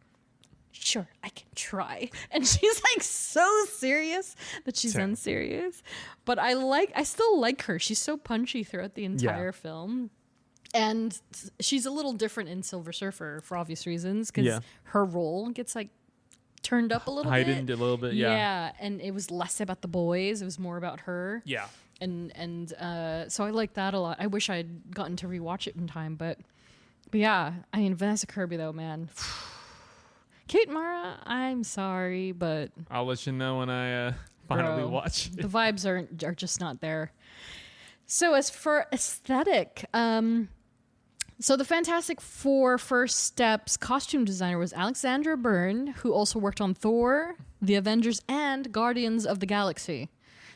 sure, I can try. And she's so serious that she's unserious. But I still like her. She's so punchy throughout the entire film. And she's a little different in Silver Surfer for obvious reasons because her role gets turned up a little bit. Heightened a little bit, Yeah, and it was less about the boys. It was more about her. Yeah. And so I like that a lot. I wish I'd gotten to rewatch it in time. But yeah, I mean, Vanessa Kirby, though, man. Kate Mara, I'm sorry, but... I'll let you know when I finally watch. The vibes are just not there. So as for aesthetic, so the Fantastic Four First Steps costume designer was Alexandra Byrne, who also worked on Thor, The Avengers, and Guardians of the Galaxy.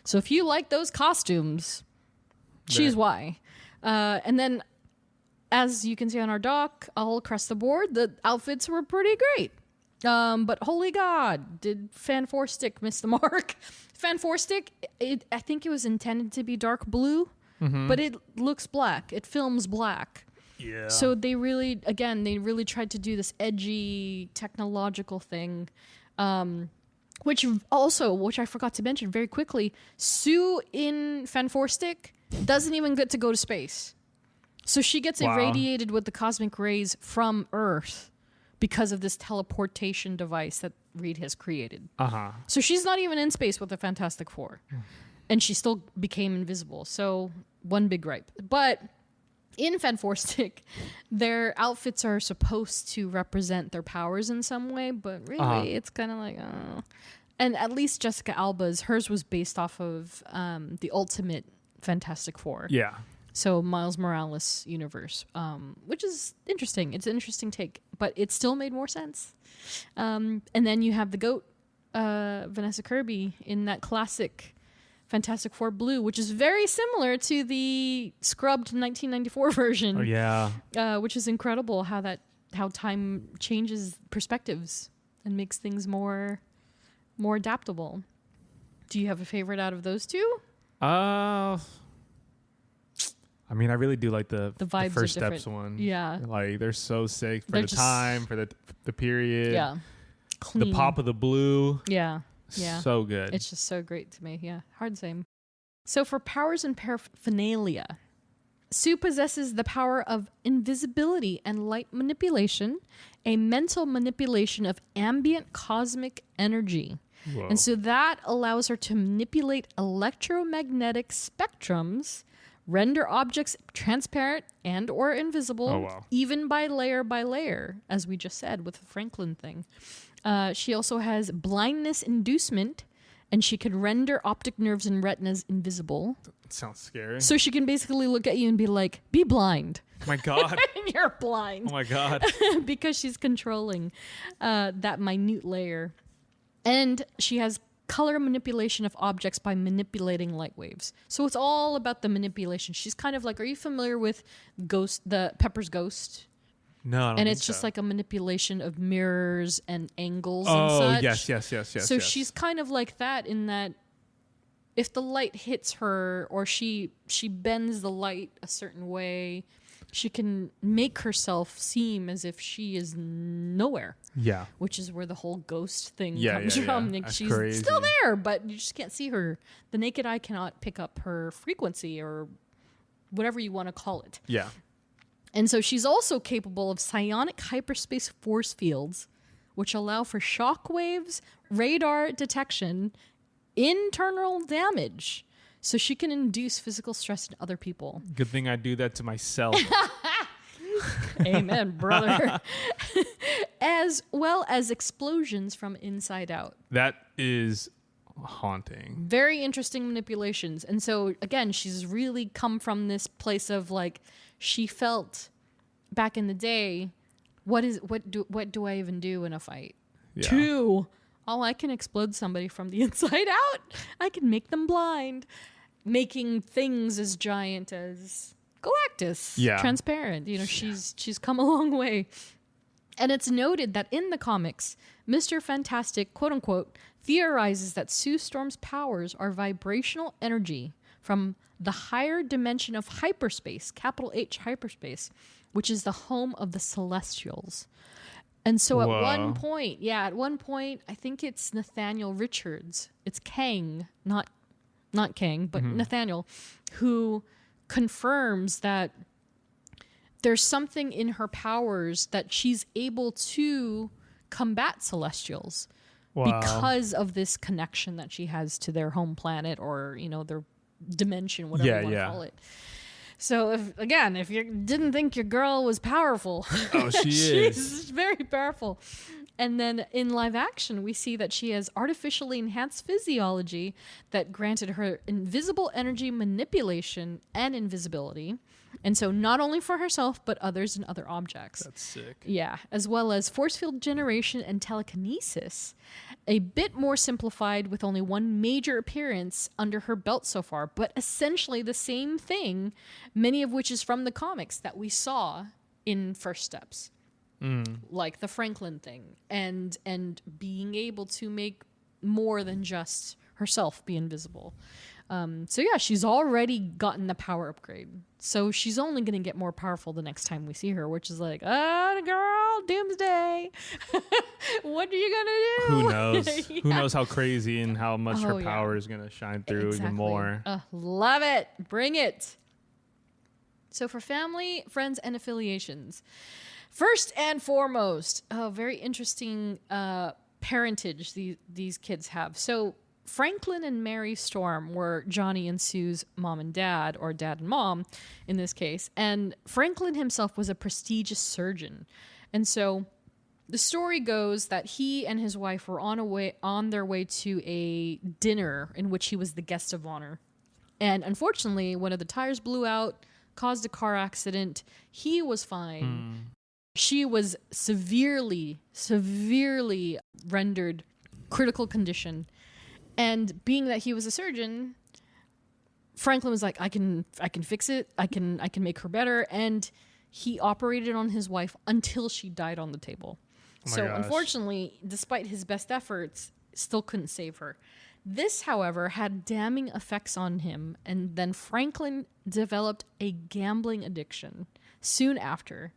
So if you like those costumes, she's why. And then, as you can see on our doc, all across the board, the outfits were pretty great. But holy God, did Fan Four Stick miss the mark? Fan Four Stick, I think it was intended to be dark blue, but it looks black. It films black. Yeah. So they really tried to do this edgy technological thing, which I forgot to mention very quickly. Sue in Fan Four Stick doesn't even get to go to space. So she gets irradiated with the cosmic rays from Earth because of this teleportation device that Reed has created. So she's not even in space with the Fantastic Four. And she still became invisible. So one big gripe. But in Fan Four Stick, their outfits are supposed to represent their powers in some way, but really it's kind of like, And at least Jessica Alba's, hers was based off of the Ultimate Fantastic Four. Yeah. So Miles Morales universe, which is interesting. It's an interesting take, but it still made more sense. And then you have the goat, Vanessa Kirby, in that classic Fantastic Four blue, which is very similar to the scrubbed 1994 version. Oh yeah. Which is incredible how time changes perspectives and makes things more adaptable. Do you have a favorite out of those two? I mean, I really do like the vibes First are different. Steps one. Yeah. Like, they're so sick for They're the just- time, for the period. Yeah. Clean. The pop of the blue. Yeah. Yeah. So good. It's just so great to me. Yeah. Hard same. So for powers and paraphernalia, Sue possesses the power of invisibility and light manipulation, a mental manipulation of ambient cosmic energy. Whoa. And so that allows her to manipulate electromagnetic spectrums, render objects transparent and or invisible, even by layer, as we just said with the Franklin thing. She also has blindness inducement, and she can render optic nerves and retinas invisible. That sounds scary. So she can basically look at you and be like, be blind. Oh my God. And you're blind. Oh my God. Because she's controlling that minute layer. And she has color manipulation of objects by manipulating light waves. So it's all about the manipulation. She's kind of like, are you familiar with Pepper's Ghost? No, I don't And think it's just so. like a manipulation of mirrors and angles and such. Yes. So she's kind of like that in that if the light hits her or she bends the light a certain way, she can make herself seem as if she is nowhere. Yeah. Which is where the whole ghost thing Yeah, comes yeah, from. yeah. Like, That's she's crazy. still there, but you just can't see her. The naked eye cannot pick up her frequency or whatever you want to call it. Yeah. And so she's also capable of psionic hyperspace force fields, which allow for shock waves, radar detection, internal damage. So she can induce physical stress in other people. Good thing I do that to myself. Amen, brother. As well as explosions from inside out. That is haunting. Very interesting manipulations. And so, again, she's really come from this place of like, she felt back in the day, what do I even do in a fight? Yeah. 2, I can explode somebody from the inside out. I can make them blind. Making things as giant as Galactus. Yeah. Transparent. You know, she's come a long way. And it's noted that in the comics, Mr. Fantastic, quote unquote, theorizes that Sue Storm's powers are vibrational energy from the higher dimension of hyperspace, capital H hyperspace, which is the home of the Celestials. And so at one point, I think it's Nathaniel Richards. It's Kang, not Kang, but Nathaniel, who confirms that there's something in her powers that she's able to combat Celestials because of this connection that she has to their home planet or, you know, their dimension, whatever you want to call it. So, if you didn't think your girl was powerful, Oh, she is. She's very powerful. And then in live action, we see that she has artificially enhanced physiology that granted her invisible energy manipulation and invisibility. And so not only for herself, but others and other objects. That's sick. Yeah, as well as force field generation and telekinesis. A bit more simplified with only one major appearance under her belt so far, but essentially the same thing, many of which is from the comics that we saw in First Steps. Like the Franklin thing and being able to make more than just herself be invisible. So yeah, she's already gotten the power upgrade. So she's only going to get more powerful the next time we see her, which is like, girl, doomsday. What are you going to do? Who knows? Yeah. Who knows how crazy and how much her yeah. power is going to shine through Exactly. even more. Love it. Bring it. So for family, friends, and affiliations, first and foremost, very interesting parentage these kids have. So Franklin and Mary Storm were Johnny and Sue's mom and dad, or dad and mom in this case. And Franklin himself was a prestigious surgeon. And so the story goes that he and his wife were on their way to a dinner in which he was the guest of honor. And unfortunately, one of the tires blew out, caused a car accident. He was fine. She was severely rendered critical condition. And being that he was a surgeon, Franklin was like, I can fix it. I can make her better. And he operated on his wife until she died on the table. So unfortunately, despite his best efforts, still couldn't save her. This, however, had damning effects on him. And then Franklin developed a gambling addiction soon after,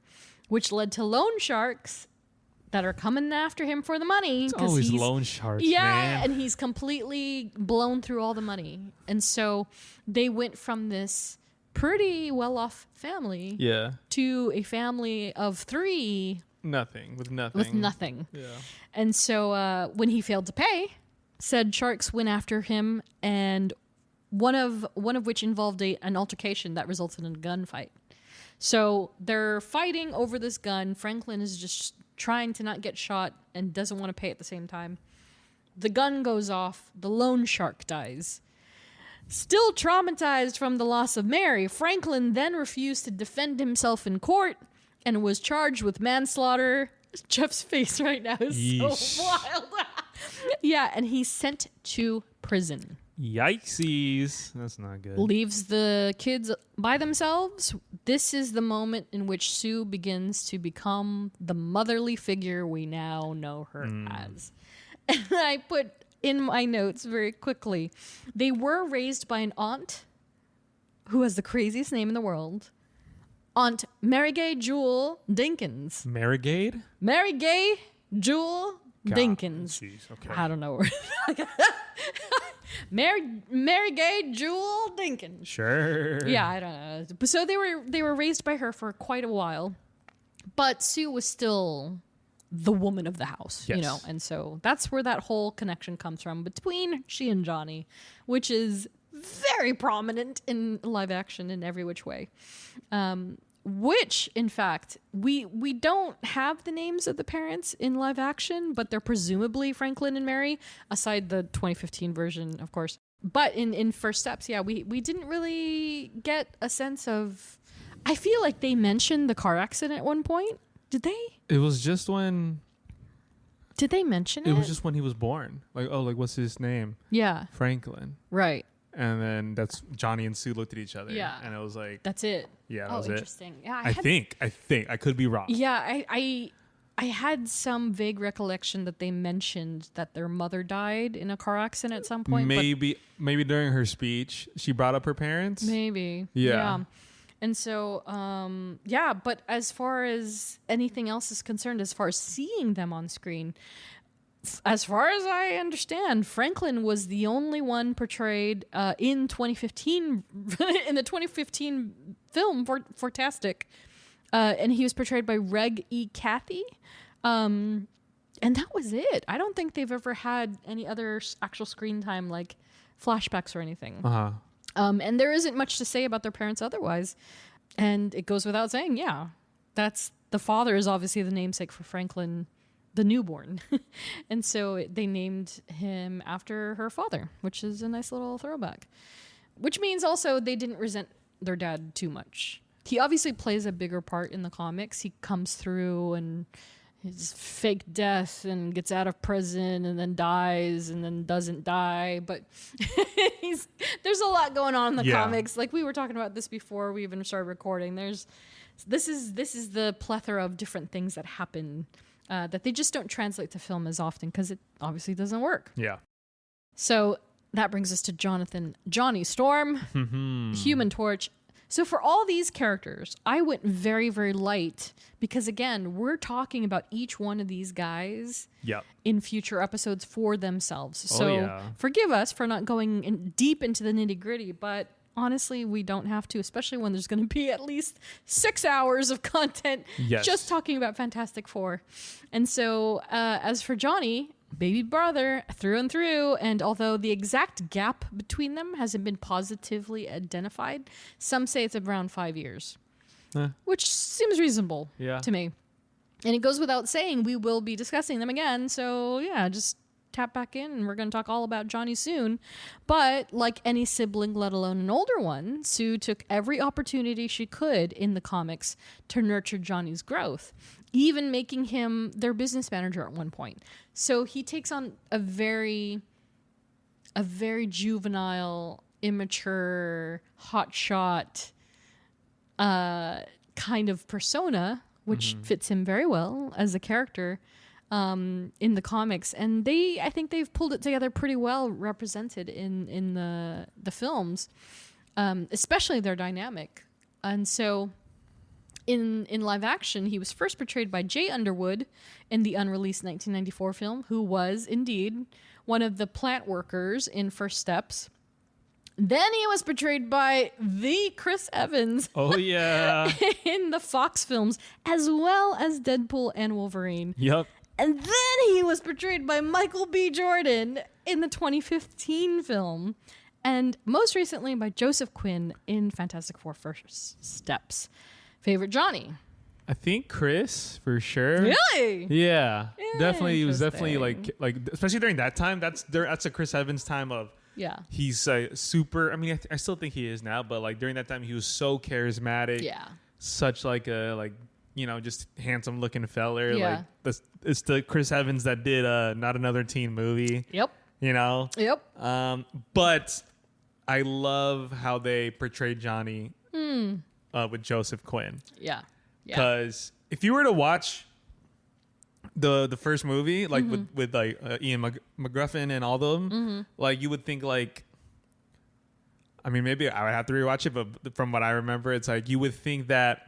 which led to loan sharks that are coming after him for the money. It's always loan sharks, man. And he's completely blown through all the money. And so they went from this pretty well-off family to a family of 3. With nothing. Yeah. And so when he failed to pay, said sharks went after him, and one of which involved an altercation that resulted in a gunfight. So they're fighting over this gun. Franklin is just trying to not get shot and doesn't want to pay at the same time. The gun goes off. The loan shark dies. Still traumatized from the loss of Mary, Franklin then refused to defend himself in court and was charged with manslaughter. Jeff's face right now is so wild. Yeah, and he's sent to prison. Yikesies. That's not good. Leaves the kids by themselves. This is the moment in which Sue begins to become the motherly figure we now know her as. And I put in my notes very quickly, they were raised by an aunt who has the craziest name in the world. Aunt Marygay Jewel Dinkins. Marygay? Marygay Jewel Dinkins. Geez, okay. I don't know. Marygay Jewel Dinkins. Sure. Yeah, I don't know. So they were raised by her for quite a while, but Sue was still the woman of the house, you know, and so that's where that whole connection comes from between she and Johnny, which is very prominent in live action in every which way. Which, in fact, we don't have the names of the parents in live action, but they're presumably Franklin and Mary, aside the 2015 version, of course. But in First Steps, yeah, we didn't really get a sense of... I feel like they mentioned the car accident at one point. Did they? It was just when... Did they mention it? It was just when he was born. Like, what's his name? Yeah. Franklin. Right. And then that's Johnny and Sue looked at each other. Yeah. And it was like... That's it. Yeah, that was interesting. it. Yeah, I think. I could be wrong. Yeah, I had some vague recollection that they mentioned that their mother died in a car accident at some point. Maybe during her speech, she brought up her parents. Maybe. Yeah. And so, but as far as anything else is concerned, as far as seeing them on screen, as far as I understand, Franklin was the only one portrayed in 2015 in the 2015 film Fortastic, and he was portrayed by Reg E. Cathy, and that was it. I don't think they've ever had any other actual screen time, like flashbacks or anything. And there isn't much to say about their parents otherwise. And it goes without saying, that's the father is obviously the namesake for Franklin. the newborn. And so they named him after her father, which is a nice little throwback. Which means also they didn't resent their dad too much. He obviously plays a bigger part in the comics. He comes through and his fake death and gets out of prison and then dies and then doesn't die. But there's a lot going on in the comics. Like we were talking about this before we even started recording. This is the plethora of different things that happen that they just don't translate to film as often because it obviously doesn't work. Yeah. So that brings us to Johnny Storm, Human Torch. So for all these characters, I went very, very light because, again, we're talking about each one of these guys in future episodes for themselves. So forgive us for not going deep into the nitty-gritty, but honestly, we don't have to, especially when there's going to be at least 6 hours of content just talking about Fantastic Four. And so as for Johnny, baby brother through and through, and although the exact gap between them hasn't been positively identified, some say it's around 5 years, which seems reasonable to me. And it goes without saying we will be discussing them again, so yeah, just tap back in and we're going to talk all about Johnny soon. But like any sibling, let alone an older one, Sue took every opportunity she could in the comics to nurture Johnny's growth, even making him their business manager at one point. So he takes on a very juvenile, immature, hotshot kind of persona, which fits him very well as a character in the comics. And I think they've pulled it together pretty well represented in the films, especially their dynamic. And so in live action, he was first portrayed by Jay Underwood in the unreleased 1994 film, who was indeed one of the plant workers in First Steps. Then he was portrayed by the Chris Evans. Oh, yeah. In the Fox films, as well as Deadpool and Wolverine. Yep. And then he was portrayed by Michael B. Jordan in the 2015 film. And most recently by Joseph Quinn in Fantastic Four First Steps. Favorite Johnny? I think Chris, for sure. Really? Yeah. Definitely. He was definitely like, especially during that time, that's a Chris Evans time of, he's super, I mean, I still think he is now, but like during that time, he was so charismatic. Yeah. Such like a, just handsome looking feller. Yeah. Like it's the Chris Evans that did Not Another Teen Movie. Yep. Yep. But I love how they portrayed Johnny with Joseph Quinn. Yeah. Because if you were to watch the first movie, like with like Ian McGruffin and all of them, like you would think like, I mean, maybe I would have to rewatch it, but from what I remember, it's like you would think that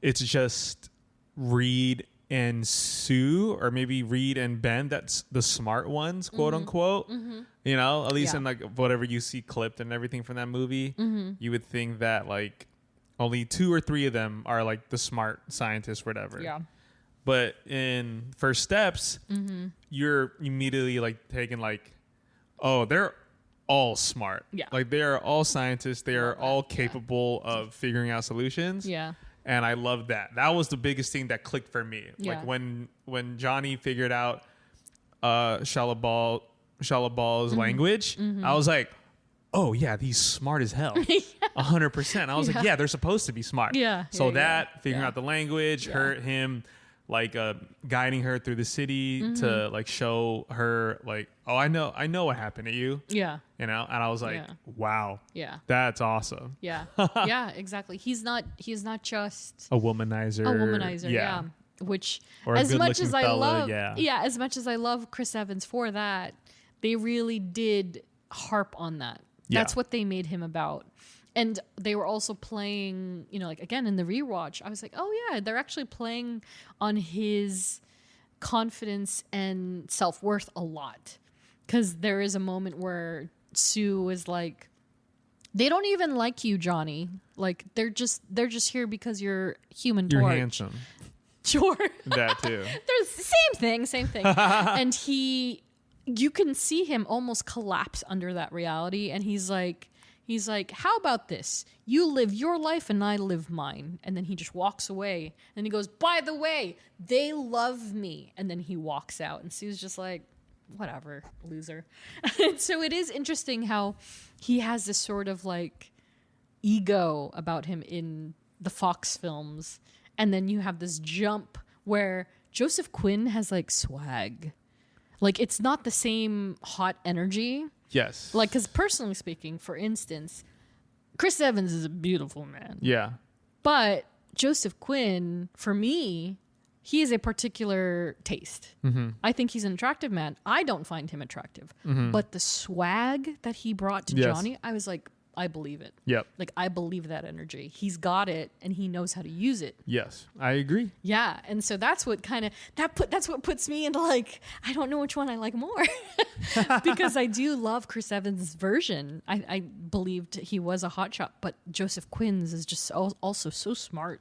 it's just Reed and Sue, or maybe Reed and Ben, that's the smart ones, quote unquote. At least in like whatever you see clipped and everything from that movie, you would think that like only 2 or 3 of them are like the smart scientists, whatever. Yeah. But in First Steps, you're immediately like taken like, oh, they're all smart. Yeah. Like they are all scientists. They are all capable of figuring out solutions. Yeah. And I love that. That was the biggest thing that clicked for me. Yeah. Like when Johnny figured out Shalaball's language, I was like, oh yeah, he's smart as hell. 100%. I was like, yeah, they're supposed to be smart. Yeah. So figuring out the language, him like guiding her through the city to like show her like, oh, I know what happened to you. Yeah. And I was like, wow. Yeah. That's awesome. Yeah. Yeah, exactly. He's not just a womanizer. Yeah. Which as much as I love as much as I love Chris Evans for that, they really did harp on that. That's what they made him about. And they were also playing, like again in the rewatch, I was like, oh yeah, they're actually playing on his confidence and self-worth a lot. Because there is a moment where Sue is like, they don't even like you, Johnny. Like they're just here because you're Human Torch. You're handsome. Sure. That too. They're same thing. And you can see him almost collapse under that reality. And he's like, He's like, how about this? You live your life and I live mine. And then he just walks away. And he goes, by the way, they love me. And then he walks out. And Sue's just like, whatever, loser. And so it is interesting how he has this sort of like ego about him in the Fox films. And then you have this jump where Joseph Quinn has like swag. Like it's not the same hot energy. Yes. Like, because personally speaking, for instance, Chris Evans is a beautiful man. Yeah. But Joseph Quinn, for me, he is a particular taste. Mm-hmm. I think he's an attractive man. I don't find him attractive. Mm-hmm. But the swag that he brought to Johnny, I was like, I believe it. Yep. Like, I believe that energy. He's got it, and he knows how to use it. Yes, I agree. Yeah, and so that's what kind of that's what puts me into like, I don't know which one I like more. Because I do love Chris Evans' version. I believed he was a hotshot, but Joseph Quinn's is just also so smart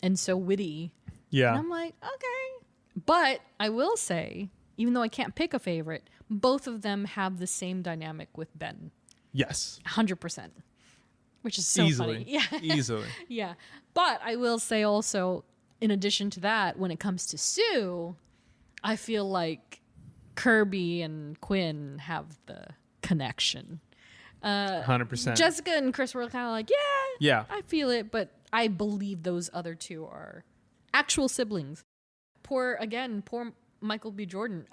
and so witty. Yeah. And I'm like, okay. But I will say, even though I can't pick a favorite, both of them have the same dynamic with Ben. Yes. 100%. Which is so Easily. funny. Yeah. Easily. Yeah. But I will say also, in addition to that, when it comes to Sue, I feel like Kirby and Quinn have the connection. 100%. Jessica and Chris were kind of like, Yeah. I feel it, but I believe those other two are actual siblings. Poor Michael B. Jordan.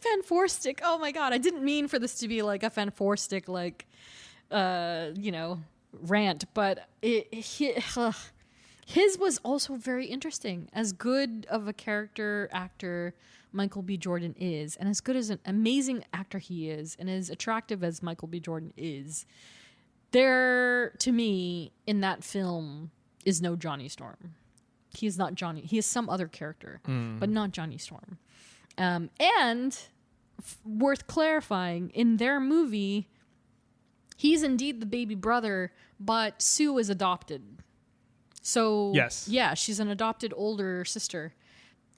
Fanforstic. Oh my God. I didn't mean for this to be like a fanforstic, like, rant, but his was also very interesting. As good of a character actor Michael B. Jordan is, and as good as an amazing actor he is, and as attractive as Michael B. Jordan is, there, to me, in that film, is no Johnny Storm. He is not Johnny. He is some other character, but not Johnny Storm. And worth clarifying, in their movie, he's indeed the baby brother, but Sue is adopted. So, yes. Yeah, she's an adopted older sister.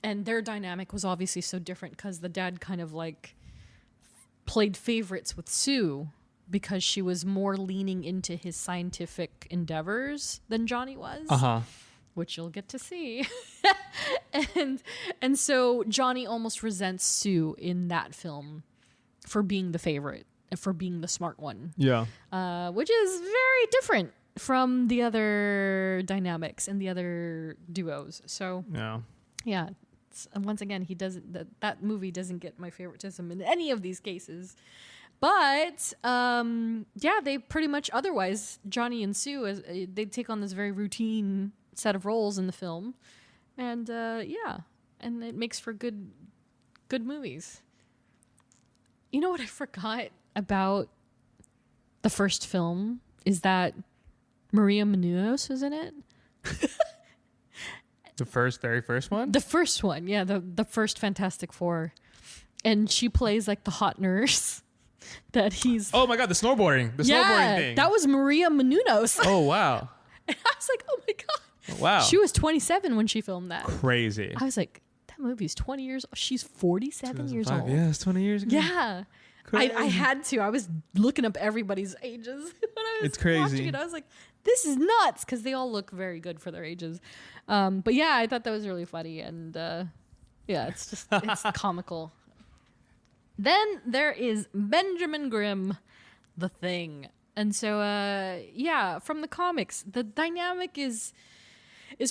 And their dynamic was obviously so different because the dad kind of like played favorites with Sue because she was more leaning into his scientific endeavors than Johnny was. Uh-huh. Which you'll get to see. and so Johnny almost resents Sue in that film for being the favorite and for being the smart one. Yeah. Which is very different from the other dynamics and the other duos. So yeah. And once again, that movie doesn't get my favoritism in any of these cases. But they pretty much otherwise, Johnny and Sue, they take on this very routine set of roles in the film, and and it makes for good movies. You know what I forgot about the first film is that Maria Menounos was in it. The very first one? The first one, yeah, the first Fantastic Four, and she plays like the hot nurse that he's. Oh my God, the snowboarding thing. That was Maria Menounos. Oh wow. And I was like, oh my God. Wow. She was 27 when she filmed that. Crazy. I was like, that movie's 20 years old. She's 47 years old. Yeah, it's 20 years ago. Yeah. I had to. I was looking up everybody's ages when I was It's crazy. watching it. I was like, this is nuts because they all look very good for their ages. But yeah, I thought that was really funny. And it's comical. Then there is Benjamin Grimm, The Thing. And so, from the comics, the dynamic is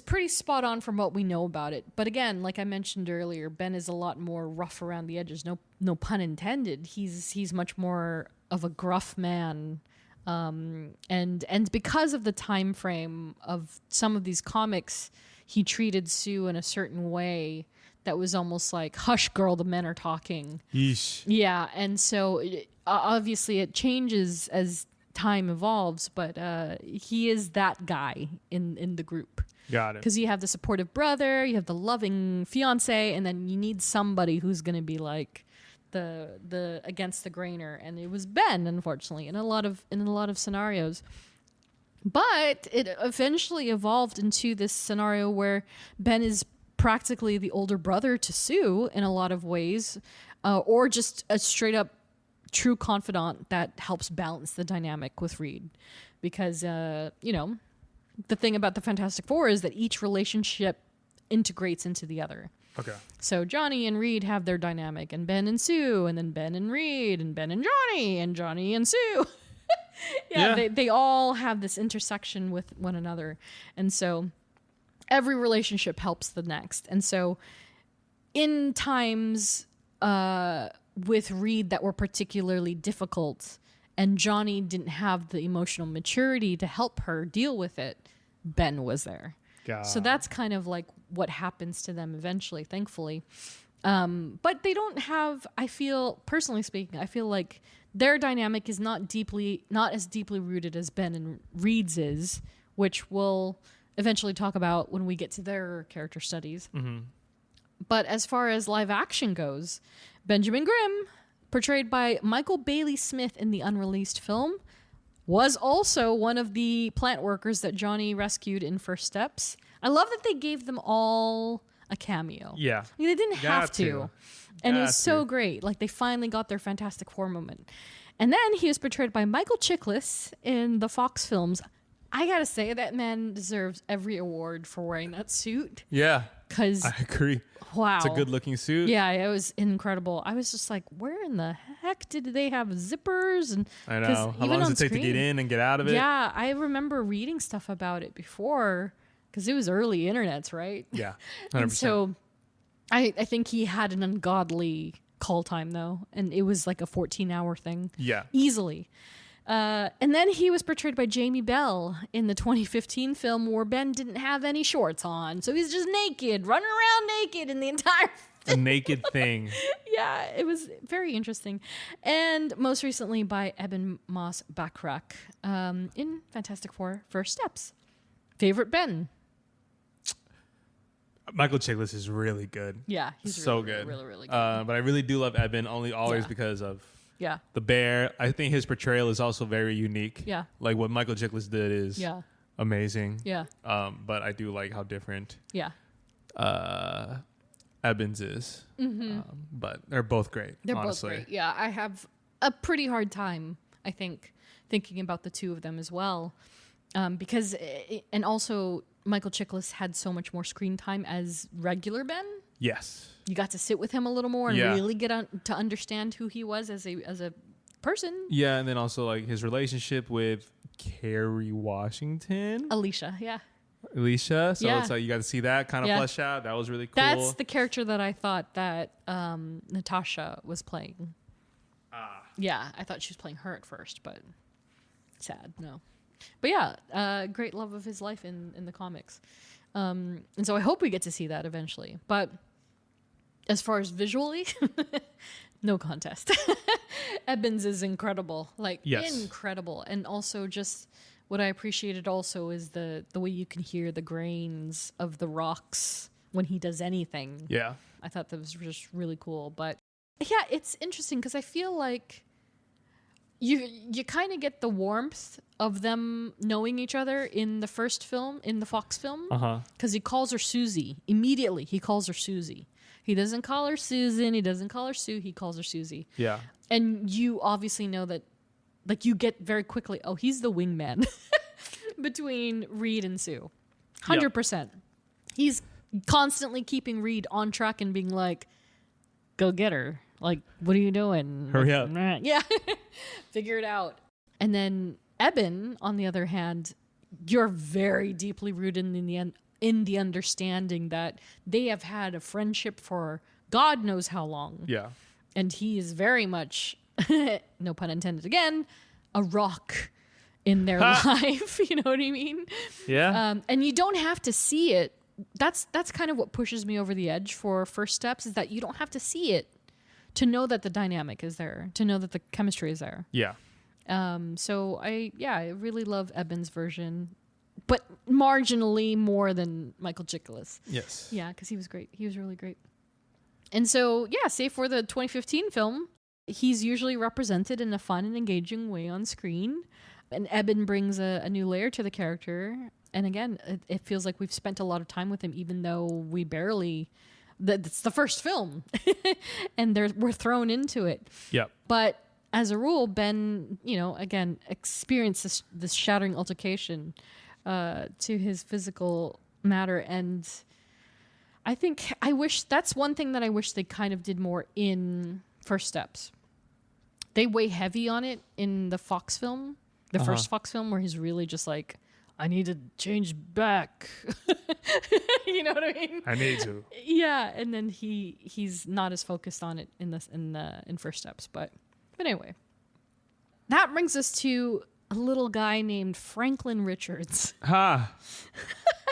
pretty spot on from what we know about it. But again, like I mentioned earlier, Ben is a lot more rough around the edges. No pun intended. He's much more of a gruff man. And because of the time frame of some of these comics, he treated Sue in a certain way that was almost like, hush, girl, the men are talking. Yeesh. Yeah, and so obviously it changes as time evolves, but he is that guy in the group. Got it. Because you have the supportive brother, you have the loving fiance, and then you need somebody who's going to be like the against the grainer, and it was Ben, unfortunately, in a lot of scenarios. But it eventually evolved into this scenario where Ben is practically the older brother to Sue in a lot of ways, or just a straight up true confidant that helps balance the dynamic with Reed. Because, you know, the thing about the Fantastic Four is that each relationship integrates into the other. Okay. So Johnny and Reed have their dynamic, and Ben and Sue, and then Ben and Reed, and Ben and Johnny and Sue. They all have this intersection with one another. And so every relationship helps the next. And so in times with Reed that were particularly difficult, and Johnny didn't have the emotional maturity to help her deal with it, Ben was there. God. So that's kind of like what happens to them eventually, thankfully. But they don't have, I feel, personally speaking, I feel like their dynamic is not as deeply rooted as Ben and Reed's is, which we'll eventually talk about when we get to their character studies. Mm-hmm. But as far as live action goes, Benjamin Grimm, portrayed by Michael Bailey Smith in the unreleased film, was also one of the plant workers that Johnny rescued in First Steps. I love that they gave them all a cameo. Yeah. I mean, they didn't have to. And it was so to. great. Like, they finally got their Fantastic Four moment. And then he was portrayed by Michael Chiklis in the Fox films. I gotta say, that man deserves every award for wearing that suit. Yeah. 'Cause, I agree. wow. It's a good looking suit. Yeah, it was incredible. I was just like, where in the heck did they have zippers? And I know. How long does it take to get in and get out of it? Yeah, I remember reading stuff about it before, because it was early internets, right? Yeah, 100%. And so I think he had an ungodly call time, though, and it was like a 14-hour thing. Yeah. Easily. And then he was portrayed by Jamie Bell in the 2015 film where Ben didn't have any shorts on. So he's just naked, running around naked in the entire film. A naked thing. Yeah, it was very interesting. And most recently by Eben Moss Backrack in Fantastic Four First Steps. Favorite Ben? Michael Chiklis is really good. Yeah, he's so really, good. really, really good. But I really do love Eben, always because of the bear. I think his portrayal is also very unique. Yeah. Like what Michael Chiklis did is amazing. Yeah. But I do like how different Eben's is. Mm-hmm. But they're both great. They're honestly. both great. Yeah, I have a pretty hard time, I think, thinking about the two of them as well. Because, and also Michael Chiklis had so much more screen time as regular Ben. Yes. You got to sit with him a little more and really get to understand who he was as a person. Yeah, and then also like his relationship with Kerry Washington. Alicia. So it's like you got to see that kind of flesh out. That was really cool. That's the character that I thought that Natasha was playing. Yeah, I thought she was playing her at first, but sad, no. But yeah, great love of his life in the comics. And so I hope we get to see that eventually. But as far as visually, no contest. Eben's is incredible. Like, incredible. And also just what I appreciated also is the way you can hear the grains of the rocks when he does anything. Yeah. I thought that was just really cool. But yeah, it's interesting because I feel like you kind of get the warmth of them knowing each other in the first film, in the Fox film. Because he calls her Susie. Immediately, he calls her Susie. He doesn't call her Susan. He doesn't call her Sue. He calls her Susie. Yeah. And you obviously know that, like, you get very quickly, oh, he's the wingman between Reed and Sue. 100%. Yep. He's constantly keeping Reed on track and being like, go get her. Like, what are you doing? Hurry up. Yeah. Figure it out. And then Eben, on the other hand, you're very deeply rooted in the understanding that they have had a friendship for God knows how long. Yeah. And he is very much, no pun intended again, a rock in their life. You know what I mean? Yeah. And you don't have to see it. That's kind of what pushes me over the edge for First Steps, is that you don't have to see it to know that the dynamic is there, to know that the chemistry is there. Yeah. So I really love Eben's version, but marginally more than Michael Chiklis. Yes. Yeah, because he was great. He was really great. And so, yeah, save for the 2015 film, he's usually represented in a fun and engaging way on screen. And Eben brings a new layer to the character. And again, it feels like we've spent a lot of time with him, even though we barely... It's the first film. And we're thrown into it. Yep. But as a rule, Ben, again, experienced this shattering altercation to his physical matter. And I think that's one thing that I wish they kind of did more in First Steps. They weigh heavy on it in the Fox film, the first Fox film, where he's really just like, I need to change back. You know what I mean? I need to. Yeah, and then he's not as focused on it in First Steps, but anyway, that brings us to a little guy named Franklin Richards. Ha!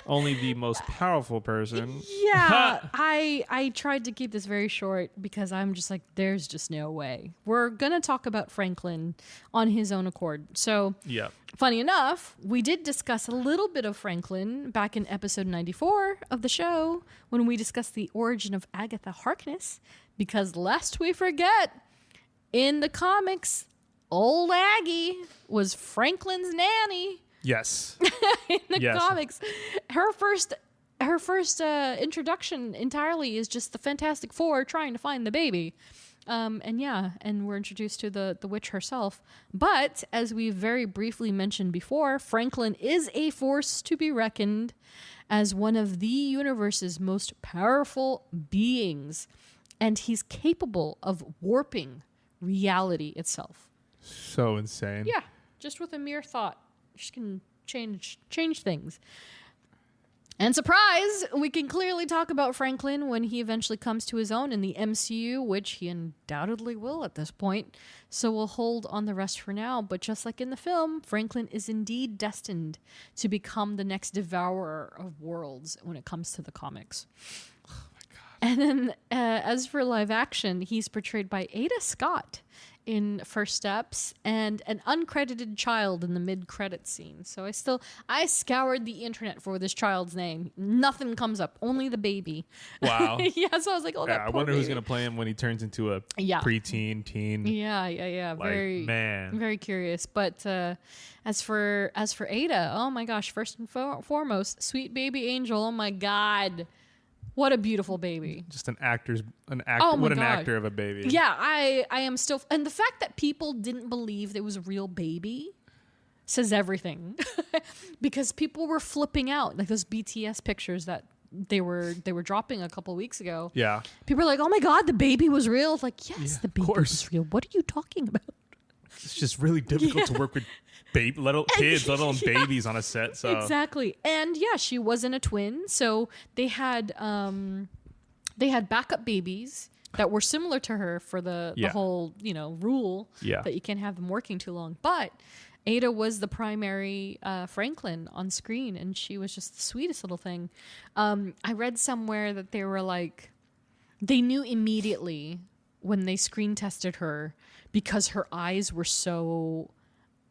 Only the most powerful person. Yeah, I tried to keep this very short because I'm just like, there's just no way. We're going to talk about Franklin on his own accord. So, yeah. Funny enough, we did discuss a little bit of Franklin back in episode 94 of the show when we discussed the origin of Agatha Harkness, because lest we forget, in the comics, old Aggie was Franklin's nanny. Yes. In the comics, her first introduction entirely is just the Fantastic Four trying to find the baby. And we're introduced to the witch herself. But as we very briefly mentioned before, Franklin is a force to be reckoned as one of the universe's most powerful beings, and he's capable of warping reality itself. So insane. Yeah, just with a mere thought. Just can change things. And surprise, we can clearly talk about Franklin when he eventually comes to his own in the MCU, which he undoubtedly will at this point. So we'll hold on the rest for now. But just like in the film, Franklin is indeed destined to become the next devourer of worlds when it comes to the comics. Oh my God. And then as for live action, he's portrayed by Ada Scott in First Steps, and an uncredited child in the mid-credit scene. So I scoured the internet for this child's name. Nothing comes up, only the baby. Wow. Yeah, so I was like, oh, I wonder who's going to play him when he turns into a preteen, teen. Yeah. Like, very curious. But as for Ada, oh my gosh, first and foremost, sweet baby angel, oh my God. What a beautiful baby. Just an actor. Oh what an God. actor of a baby. Yeah, I am still... And the fact that people didn't believe it was a real baby says everything. Because people were flipping out. Like those BTS pictures that they were dropping a couple weeks ago. Yeah. People were like, oh my God, the baby was real. It's like, yes, the baby was real. What are you talking about? It's just really difficult to work with kids, let alone babies on a set. So Exactly. And yeah, she wasn't a twin, so they had backup babies that were similar to her for the whole rule that you can't have them working too long. But Ada was the primary Franklin on screen, and she was just the sweetest little thing. I read somewhere that they were like, they knew immediately when they screen tested her because her eyes were so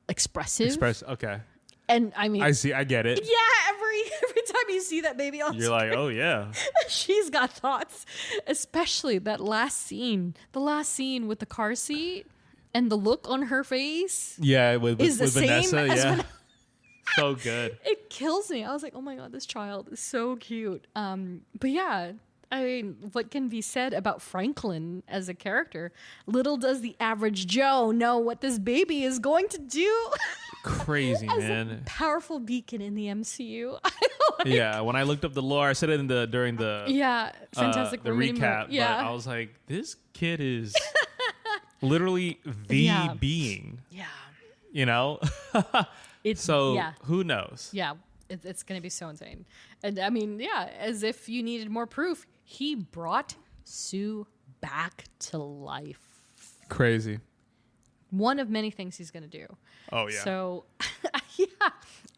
expressive. Okay. And I mean, I see. I get it. Yeah, every time you see that baby on You're like, oh yeah. She's got thoughts. Especially that last scene. The last scene with the car seat and the look on her face. Yeah, with Vanessa. Yeah. So good. It kills me. I was like, oh my God, this child is so cute. But yeah, I mean, what can be said about Franklin as a character? Little does the average Joe know what this baby is going to do. Crazy, as man. A powerful beacon in the MCU. Yeah, when I looked up the lore, I said it during the Fantastic the recap. Yeah, but I was like, this kid is literally the being. Yeah, you know. Who knows? Yeah, it's gonna be so insane. And I mean, yeah, as if you needed more proof, he brought Sue back to life. Crazy. One of many things he's gonna do. Oh yeah. So, yeah,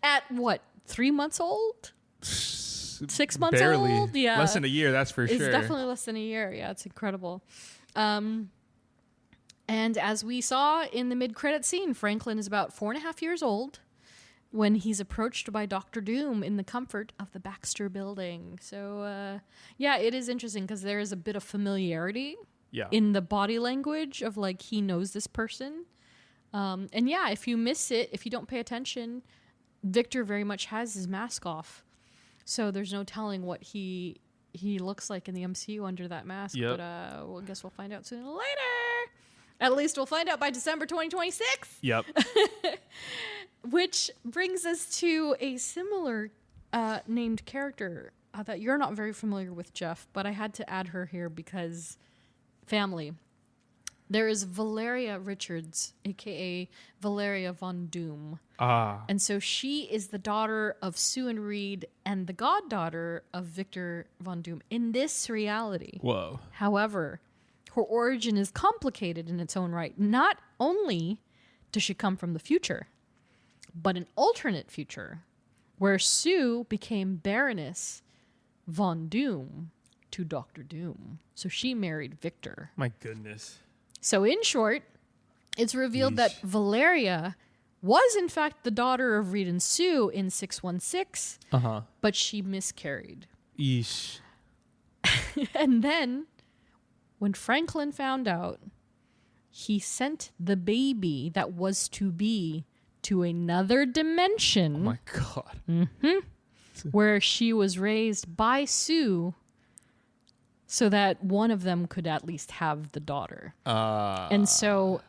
at what, 3 months old? 6 months Barely. old? Yeah, less than a year. That's for sure. It's definitely less than a year. Yeah, it's incredible. And as we saw in the mid-credit scene, Franklin is about 4.5 years old when he's approached by Dr. Doom in the comfort of the Baxter building. So, it is interesting because there is a bit of familiarity in the body language of like he knows this person. And yeah, if you miss it, if you don't pay attention, Victor very much has his mask off. So there's no telling what he looks like in the MCU under that mask. Yep. But I guess we'll find out sooner or later. At least we'll find out by December 2026. Yep. Which brings us to a similar named character that you're not very familiar with, Jeff, but I had to add her here because family. There is Valeria Richards, a.k.a. Valeria Von Doom. And so she is the daughter of Sue and Reed and the goddaughter of Victor Von Doom in this reality. Whoa. However, her origin is complicated in its own right. Not only does she come from the future, but an alternate future where Sue became Baroness Von Doom to Dr. Doom. So she married Victor. My goodness. So in short, it's revealed that Valeria was in fact the daughter of Reed and Sue in 616, but she miscarried. Eesh. And then when Franklin found out, he sent the baby that was to be to another dimension. Oh my God. Where she was raised by Sue so that one of them could at least have the daughter. And so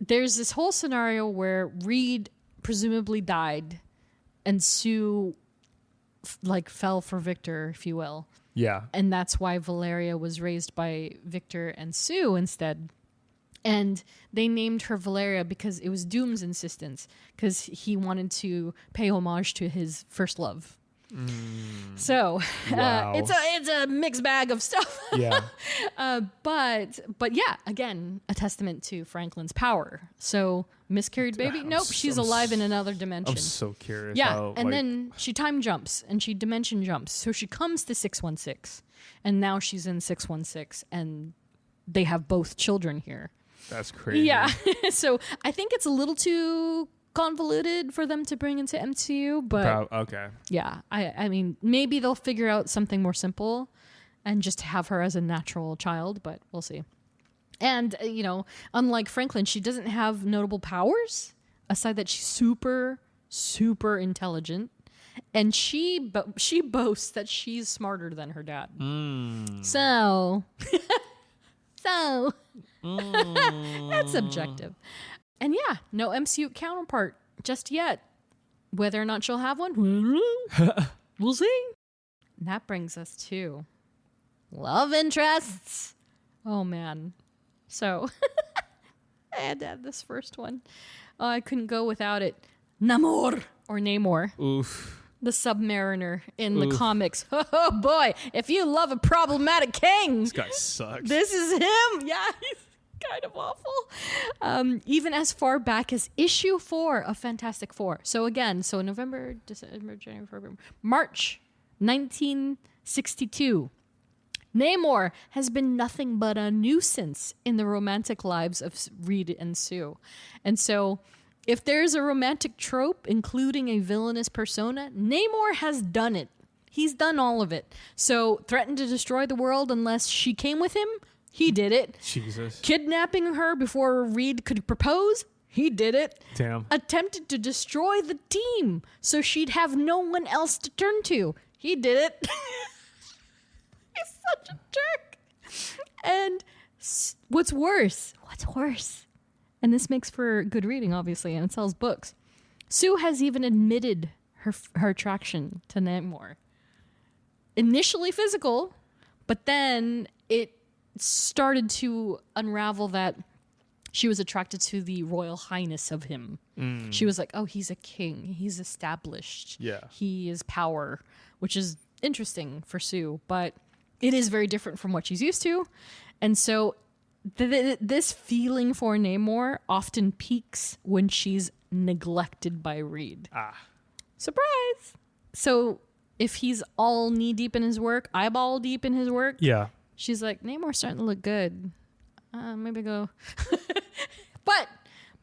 there's this whole scenario where Reed presumably died and Sue fell for Victor, if you will. Yeah. And that's why Valeria was raised by Victor and Sue instead. And they named her Valeria because it was Doom's insistence, because he wanted to pay homage to his first love. So Wow. it's a mixed bag of stuff. Yeah. But yeah, again, a testament to Franklin's power. So miscarried baby? Nope, she's alive in another dimension. I'm so curious. Yeah, how, and then she time jumps and she dimension jumps. So she comes to 616, and now she's in 616, and they have both children here. That's crazy. Yeah, so I think it's a little too convoluted for them to bring into MCU, but okay. yeah, I mean, maybe they'll figure out something more simple and just have her as a natural child, but we'll see. And, unlike Franklin, she doesn't have notable powers, aside that she's super, super intelligent. And she boasts that she's smarter than her dad. So that's subjective. And yeah, no MCU counterpart just yet. Whether or not she'll have one, we'll see. And that brings us to love interests. Oh, man. So I had to add this first one. Oh, I couldn't go without it. Namor, or Namor. Oof. The Submariner in the comics. Oh, boy. If you love a problematic king. This guy sucks. This is him. Yeah, he's kind of awful. Even as far back as issue 4 of Fantastic Four. So again, November, December, January, February, March 1962. Namor has been nothing but a nuisance in the romantic lives of Reed and Sue. And so if there's a romantic trope, including a villainous persona, Namor has done it. He's done all of it. So threatened to destroy the world unless she came with him, he did it. Jesus. Kidnapping her before Reed could propose, he did it. Damn. Attempted to destroy the team so she'd have no one else to turn to, he did it. He's such a jerk. And what's worse, and this makes for good reading, obviously, and it sells books. Sue has even admitted her attraction to Namor. Initially physical, but then it started to unravel that she was attracted to the royal highness of him. She was like, oh, he's a king. He's established. Yeah. He is power, which is interesting for Sue, but it is very different from what she's used to. And so this feeling for Namor often peaks when she's neglected by Reed. Surprise! So if he's all knee deep in his work, eyeball deep in his work, Yeah. she's like, Namor's starting to look good. Maybe go.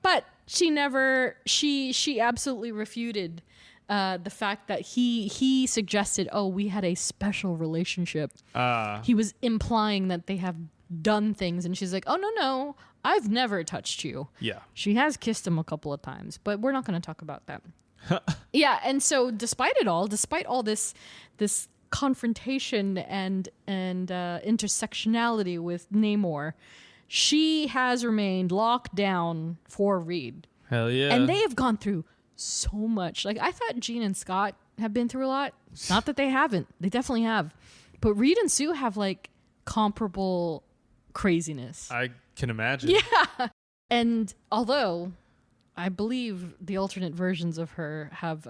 But she never. She absolutely refuted the fact that he suggested, oh, we had a special relationship. He was implying that they have done things, and she's like, oh, no, I've never touched you. Yeah. She has kissed him a couple of times, but we're not going to talk about that. Yeah, and so despite all this confrontation and intersectionality with Namor, she has remained locked down for Reed. Hell yeah. And they have gone through so much. Like, I thought Jean and Scott have been through a lot. Not that they haven't. They definitely have. But Reed and Sue have, like, comparable craziness. I can imagine. Yeah. And although I believe the alternate versions of her have,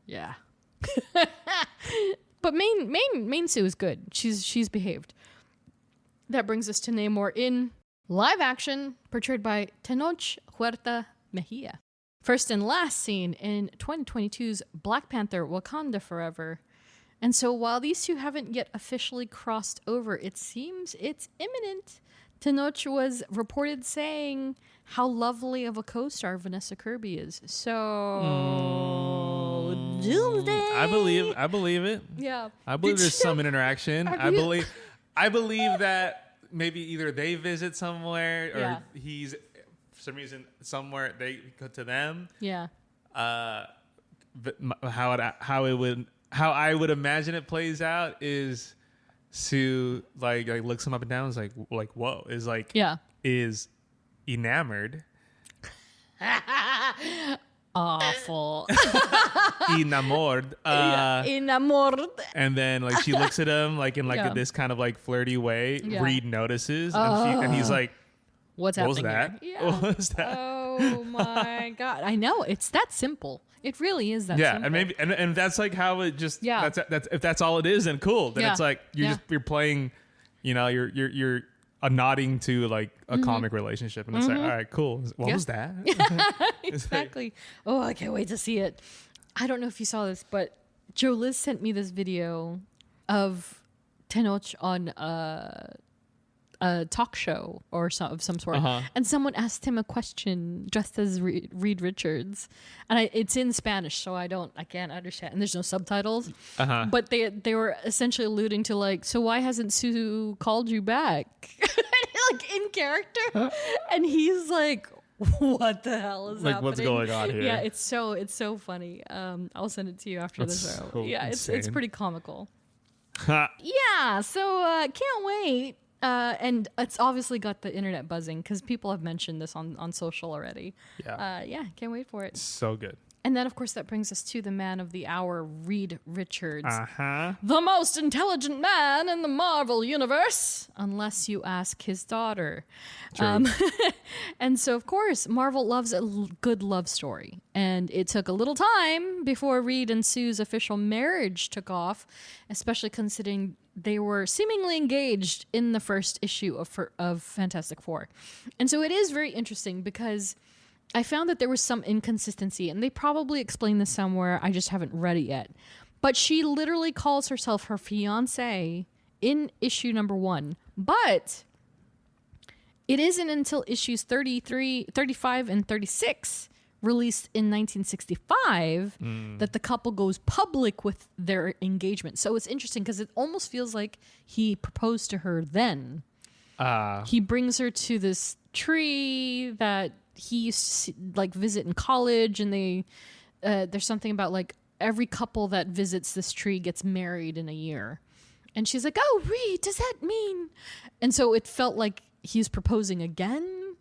yeah. But main Sue is good. She's behaved. That brings us to Namor in live action, portrayed by Tenoch Huerta Mejia. First and last seen in 2022's Black Panther: Wakanda Forever. And so while these two haven't yet officially crossed over, it seems it's imminent. Tenoch was reported saying how lovely of a co-star Vanessa Kirby is. So doomsday. I believe it. Yeah. I believe there's some interaction. I believe that maybe either they visit somewhere or he's for some reason somewhere they go to them. Yeah. How I would imagine it plays out is Sue like looks him up and down, is like whoa, is enamored. Awful. Enamored. Enamored. And then like she looks at him like in like this kind of like flirty way. Yeah. Reed notices and he's like, What's what was happening that? here? Yeah. What was that? Oh my God. I know. It's that simple. It really is that simple. Yeah, and maybe and that's like how it just that's if that's all it is, then cool. Then it's like you're playing, you're nodding to like a comic relationship, and it's like, all right, cool. What was that? Exactly. Oh, I can't wait to see it. I don't know if you saw this, but Joe Liz sent me this video of Tenoch on a talk show or of some sort, and someone asked him a question dressed as Reed Richards, and it's in Spanish, so I can't understand, and there's no subtitles. But they were essentially alluding to like, so why hasn't Sue called you back, like in character, and he's like, what the hell is happening? What's going on here? Yeah, it's so funny. I'll send it to you after the show. So yeah, it's pretty comical. Ha. Yeah, so can't wait. And it's obviously got the internet buzzing because people have mentioned this on social already. Yeah. Can't wait for it. So good. And then, of course, that brings us to the man of the hour, Reed Richards. Uh-huh. The most intelligent man in the Marvel Universe, unless you ask his daughter. And so, of course, Marvel loves a good love story. And it took a little time before Reed and Sue's official marriage took off, especially considering they were seemingly engaged in the first issue of Fantastic Four. And so it is very interesting because I found that there was some inconsistency, and they probably explained this somewhere. I just haven't read it yet. But she literally calls herself her fiancé in issue number 1. But it isn't until issues 33, 35, and 36, released in 1965, that the couple goes public with their engagement. So it's interesting because it almost feels like he proposed to her then. He brings her to this tree that he used to like visit in college, and they there's something about like every couple that visits this tree gets married in a year. And she's like, oh, Reed, does that mean? And so it felt like he's proposing again.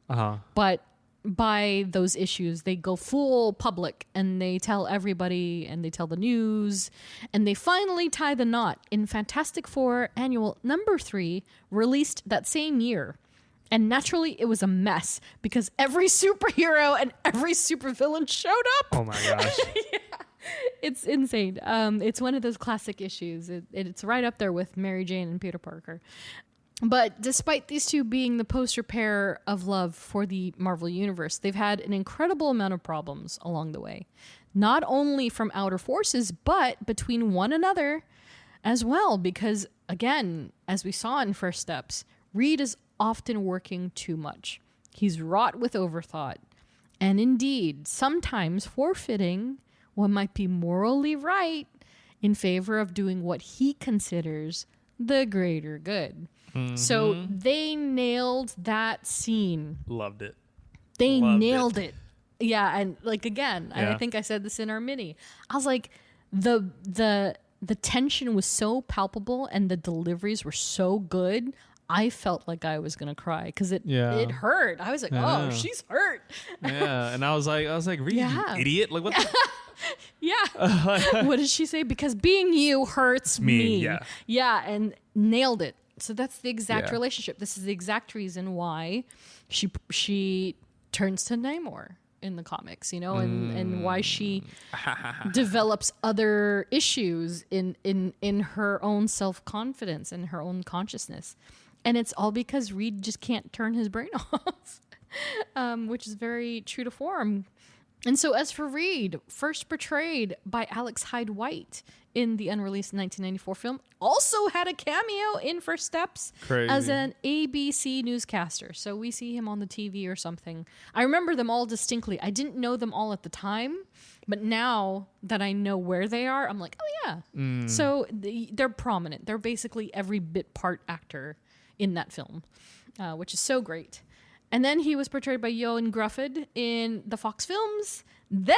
But by those issues, they go full public and they tell everybody and they tell the news, and they finally tie the knot in Fantastic Four Annual number 3, released that same year. And naturally, it was a mess because every superhero and every supervillain showed up. Oh my gosh. Yeah. It's insane. It's one of those classic issues. It's right up there with Mary Jane and Peter Parker. But despite these two being the poster pair of love for the Marvel Universe, they've had an incredible amount of problems along the way. Not only from outer forces, but between one another as well. Because, again, as we saw in First Steps, Reed is often working too much. He's wrought with overthought. And indeed, sometimes forfeiting what might be morally right in favor of doing what he considers the greater good. So they nailed that scene. Loved it. They nailed it. Yeah, and like again, I think I said this in our mini. I was like, the tension was so palpable and the deliveries were so good. I felt like I was gonna cry because it hurt. I was like, Yeah. oh, she's hurt. Yeah, and I was like, Reed, you idiot! Like what? Yeah. What did she say? Because being you hurts me. Yeah. Yeah, and nailed it. So that's the exact relationship. This is the exact reason why she turns to Namor in the comics, you know, and why she develops other issues in her own self-confidence and her own consciousness. And it's all because Reed just can't turn his brain off, which is very true to form. And so as for Reed, first portrayed by Alex Hyde White in the unreleased 1994 film, also had a cameo in First Steps as an ABC newscaster. So we see him on the TV or something. I remember them all distinctly. I didn't know them all at the time, but now that I know where they are, I'm like, oh yeah. So they're prominent. They're basically every bit part actor in that film, which is so great. And then he was portrayed by Ioan Gruffudd in the Fox films. Then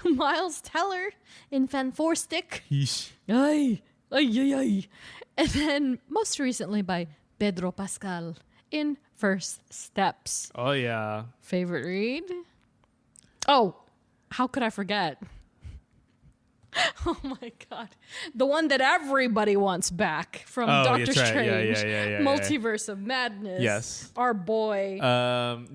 Miles Teller in Fan Four Stick. Ay, ay, ay, ay. And then most recently by Pedro Pascal in First Steps. Oh yeah. Favorite read? Oh, how could I forget? Oh my God. The one that everybody wants back from Doctor Strange. Yeah, Multiverse of Madness. Yes. Our boy.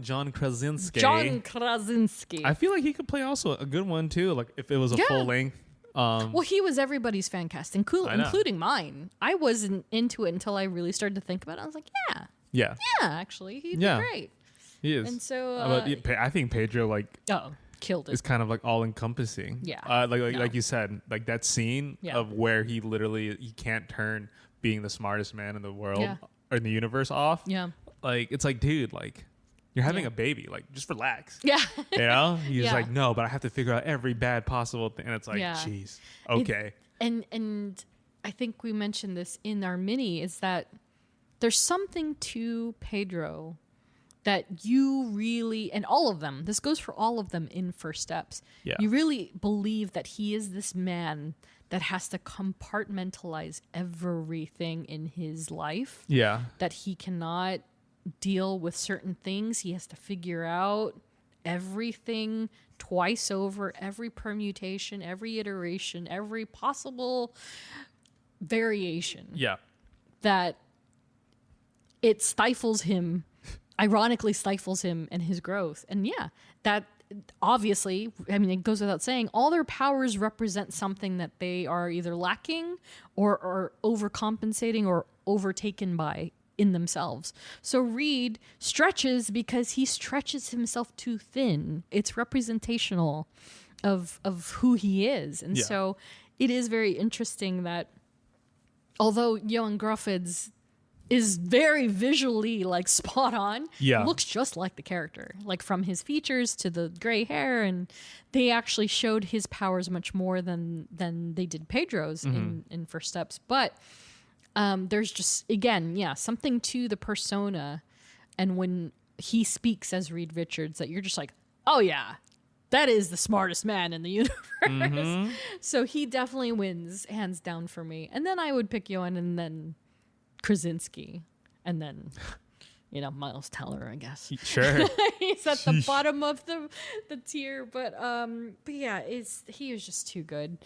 John Krasinski. John Krasinski. I feel like he could play also a good one too, like if it was a full length. Well, he was everybody's fan cast, including mine. I wasn't into it until I really started to think about it. I was like, yeah, actually, he'd be great. He is. And so I think Pedro killed it. It's kind of like all encompassing. Yeah. Like you said, like that scene of where he can't turn being the smartest man in the world or in the universe off. Yeah. Like it's like, dude, like you're having a baby, like just relax. Yeah. You know? He's like, no, but I have to figure out every bad possible thing. And it's like, geez. Okay. And I think we mentioned this in our mini is that there's something to Pedro that you really, and all of them, this goes for all of them in First Steps. Yeah. You really believe that he is this man that has to compartmentalize everything in his life. Yeah. That he cannot deal with certain things. He has to figure out everything twice over, every permutation, every iteration, every possible variation. Yeah. That it stifles him. Ironically stifles him and his growth. And that obviously, I mean, it goes without saying, all their powers represent something that they are either lacking or overcompensating or overtaken by in themselves. So Reed stretches because he stretches himself too thin. It's representational of who he is. And so it is very interesting that although Ioan Gruffudd's is very visually like spot on. Yeah. Looks just like the character, like from his features to the gray hair. And they actually showed his powers much more than they did Pedro's in First Steps. But there's just, again, something to the persona. And when he speaks as Reed Richards that you're just like, oh yeah, that is the smartest man in the universe. So he definitely wins hands down for me. And then I would pick Ioan and then Krasinski, and then, Miles Teller, I guess. Sure. He's at the bottom of the tier, but yeah, he is just too good.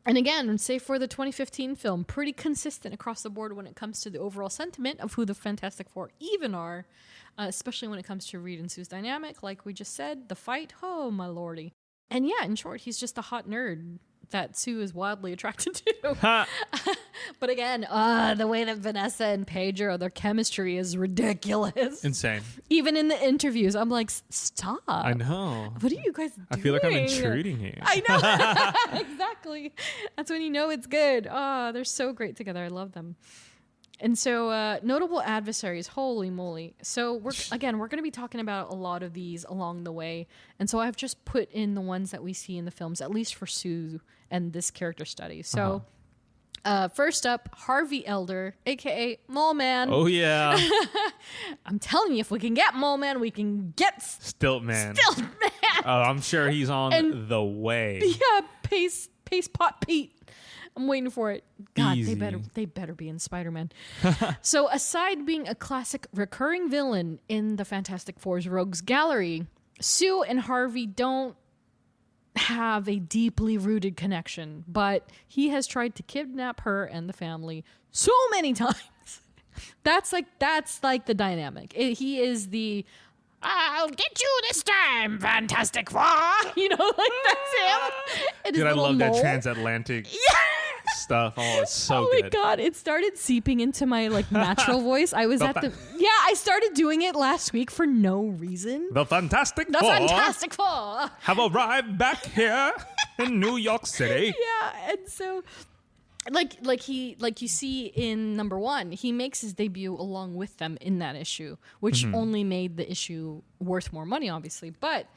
And again, say for the 2015 film, pretty consistent across the board when it comes to the overall sentiment of who the Fantastic Four even are, especially when it comes to Reed and Sue's dynamic. Like we just said, the fight, oh my lordy. And yeah, in short, he's just a hot nerd that Sue is wildly attracted to. But again, the way that Vanessa and Pedro, their chemistry is ridiculous. Insane. Even in the interviews, I'm like, stop. I know. What are you guys doing? I feel like I'm intruding here. I know. Exactly. That's when you know it's good. Oh, they're so great together. I love them. And so notable adversaries, holy moly. So we're going to be talking about a lot of these along the way. And so I've just put in the ones that we see in the films, at least for Sue and this character study. So first up, Harvey Elder, a.k.a. Mole Man. Oh, yeah. I'm telling you, if we can get Mole Man, we can get Stilt Man. Stilt Man. Oh, I'm sure he's on the way. Yeah, Pace Pot Pete. I'm waiting for it. God, Easy. they better be in Spider-Man. So aside being a classic recurring villain in the Fantastic Four's Rogues Gallery, Sue and Harvey don't have a deeply rooted connection, but he has tried to kidnap her and the family so many times. That's like the dynamic. He is the I'll get you this time, Fantastic Four. You know, like that's him. Dude, I love that transatlantic stuff. Oh, it's so good. Oh my God. It started seeping into my like natural voice. I was I started doing it last week for no reason. The Fantastic Four have arrived back here in New York City. Yeah, and so like you see in number 1, he makes his debut along with them in that issue, which only made the issue worth more money, obviously. But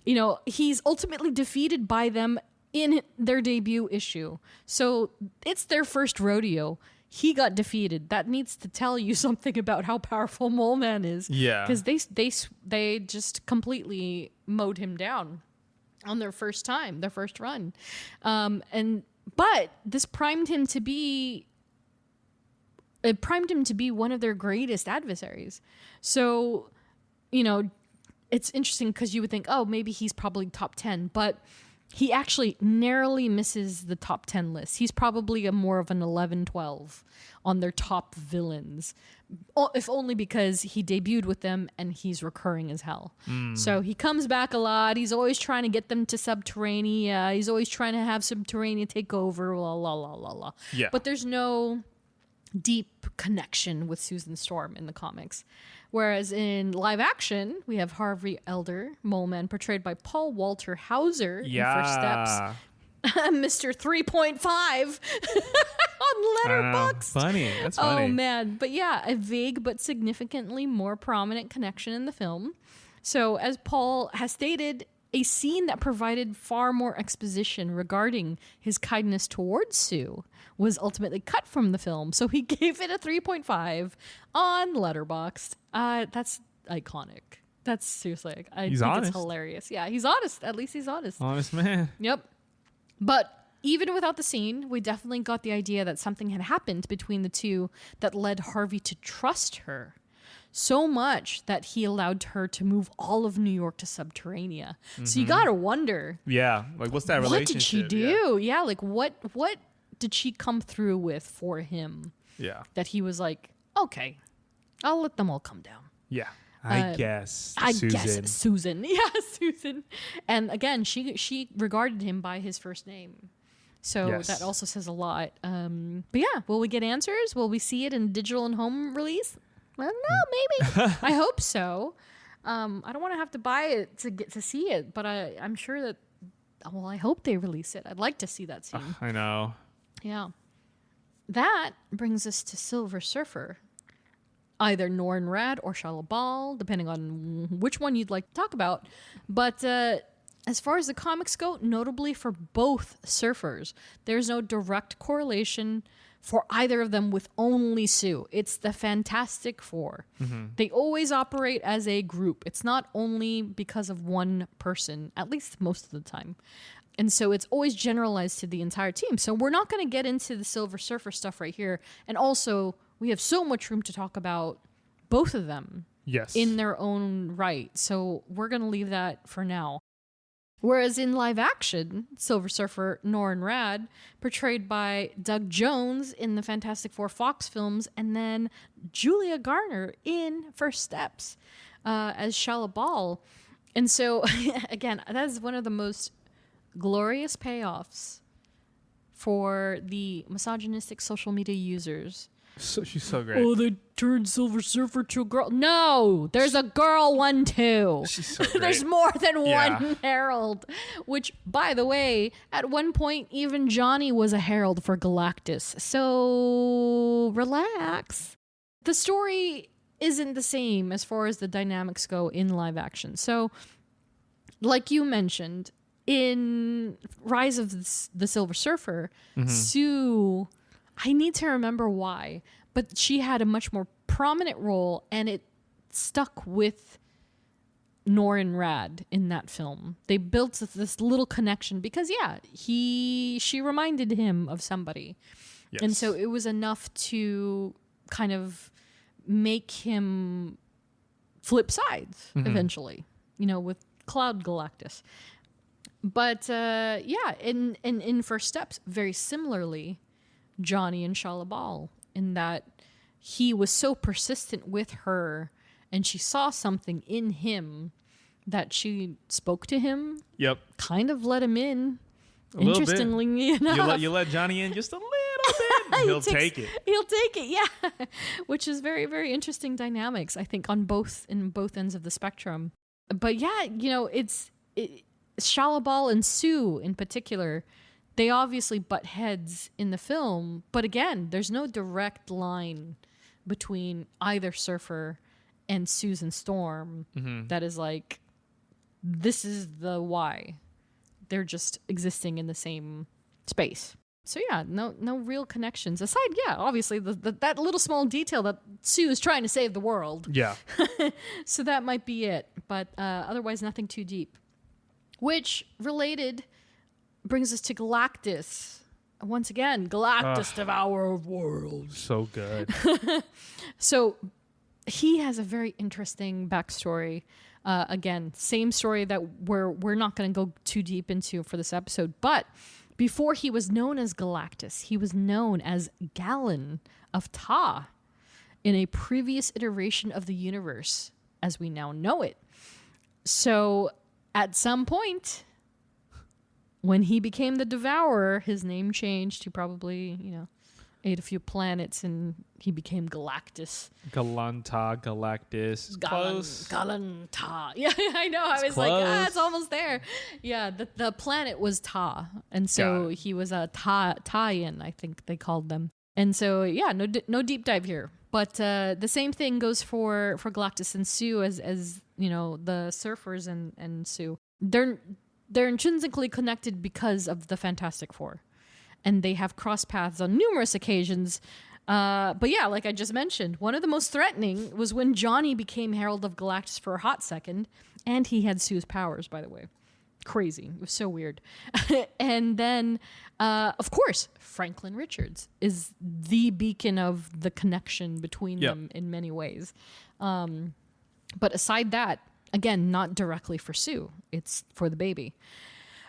you know, he's ultimately defeated by them in their debut issue. So it's their first rodeo. He got defeated. That needs to tell you something about how powerful Mole Man is. Yeah, because they just completely mowed him down on their first run, But this primed him to be one of their greatest adversaries. So, you know, it's interesting because you would think, oh, maybe he's probably top 10, but he actually narrowly misses the top 10 list. He's probably more of an 11, 12 on their top villains, if only because he debuted with them and he's recurring as hell. So he comes back a lot. He's always trying to get them to Subterranea. He's always trying to have Subterranea take over, la, la, la, la, la. Yeah. But there's no deep connection with Susan Storm in the comics. Whereas in live action, we have Harvey Elder, Mole Man, portrayed by Paul Walter Hauser in First Steps. Mr. 3.5 on Letterboxd. Funny. That's funny. Oh, man. But yeah, a vague but significantly more prominent connection in the film. So, as Paul has stated, a scene that provided far more exposition regarding his kindness towards Sue was ultimately cut from the film. So he gave it a 3.5 on Letterboxd. That's iconic. That's seriously, I think honest. it's hilarious. Yeah, he's honest. At least he's honest. Honest man. Yep. But even without the scene, we definitely got the idea that something had happened between the two that led Harvey to trust her so much that he allowed her to move all of New York to Subterranea. So you gotta wonder. Yeah, like what's that relationship? What did she do? Yeah, like what did she come through with for him? Yeah. That he was like, okay, I'll let them all come down. Yeah. I guess Susan. Yeah, Susan. And again, she regarded him by his first name. So that also says a lot. But yeah, will we get answers? Will we see it in digital and home release? I don't know, maybe. I hope so. I don't want to have to buy it to get to see it, but I'm sure that, well, I hope they release it. I'd like to see that scene. I know. Yeah. That brings us to Silver Surfer. Either Norrin Rad or Shalabal, depending on which one you'd like to talk about. But as far as the comics go, notably for both surfers, there's no direct correlation for either of them with only Sue. It's the Fantastic Four. They always operate as a group. It's not only because of one person, at least most of the time. And so it's always generalized to the entire team. So we're not going to get into the Silver Surfer stuff right here. And also, we have so much room to talk about both of them in their own right. So we're going to leave that for now. Whereas in live action, Silver Surfer, Norrin Rad, portrayed by Doug Jones in the Fantastic Four Fox films, and then Julia Garner in First Steps as Shalabal. And so, again, that is one of the most glorious payoffs for the misogynistic social media users. So she's so great. Oh, they turned Silver Surfer to a girl. No, there's a girl one too. She's so great. There's more than one Herald. Which, by the way, at one point, even Johnny was a Herald for Galactus. So relax. The story isn't the same as far as the dynamics go in live action. So, like you mentioned, in Rise of the Silver Surfer, Sue, I need to remember why, but she had a much more prominent role, and it stuck with Norrin Rad in that film. They built this little connection because she reminded him of somebody. Yes. And so it was enough to kind of make him flip sides eventually, with Cloud Galactus. But in First Steps, very similarly, Johnny and Shalabal, in that he was so persistent with her and she saw something in him that she spoke to him. Yep. Kind of let him in. A little Interestingly bit. enough. You let Johnny in just a little bit. He'll take it. He'll take it, yeah. Which is very, very interesting dynamics, I think, in both ends of the spectrum. But yeah, Shalabal and Sue in particular, they obviously butt heads in the film. But again, there's no direct line between either Surfer and Susan Storm that is like, this is the why. They're just existing in the same space. So yeah, no real connections. Aside, obviously that little small detail that Sue is trying to save the world. Yeah. So that might be it. But otherwise, nothing too deep. Which, related, brings us to Galactus. Once again, Galactus, devourer of worlds. So good. So he has a very interesting backstory. Again, same story that we're not going to go too deep into for this episode. But before he was known as Galactus, he was known as Galen of Ta in a previous iteration of the universe as we now know it. So at some point, when he became the Devourer, his name changed to probably, ate a few planets and he became Galactus. Galanta, Galactus. Close. Galanta. Yeah, I know. I was close. Like, it's almost there. Yeah, the planet was Ta. And so he was a Taian, I think they called them. And so, no deep dive here. But the same thing goes for Galactus and Sue as the Surfers and Sue. They're intrinsically connected because of the Fantastic Four. And they have crossed paths on numerous occasions. But yeah, like I just mentioned, one of the most threatening was when Johnny became Herald of Galactus for a hot second. And he had Sue's powers, by the way. Crazy. It was so weird. And then, of course, Franklin Richards is the beacon of the connection between them in many ways. But aside that, again, not directly for Sue. It's for the baby.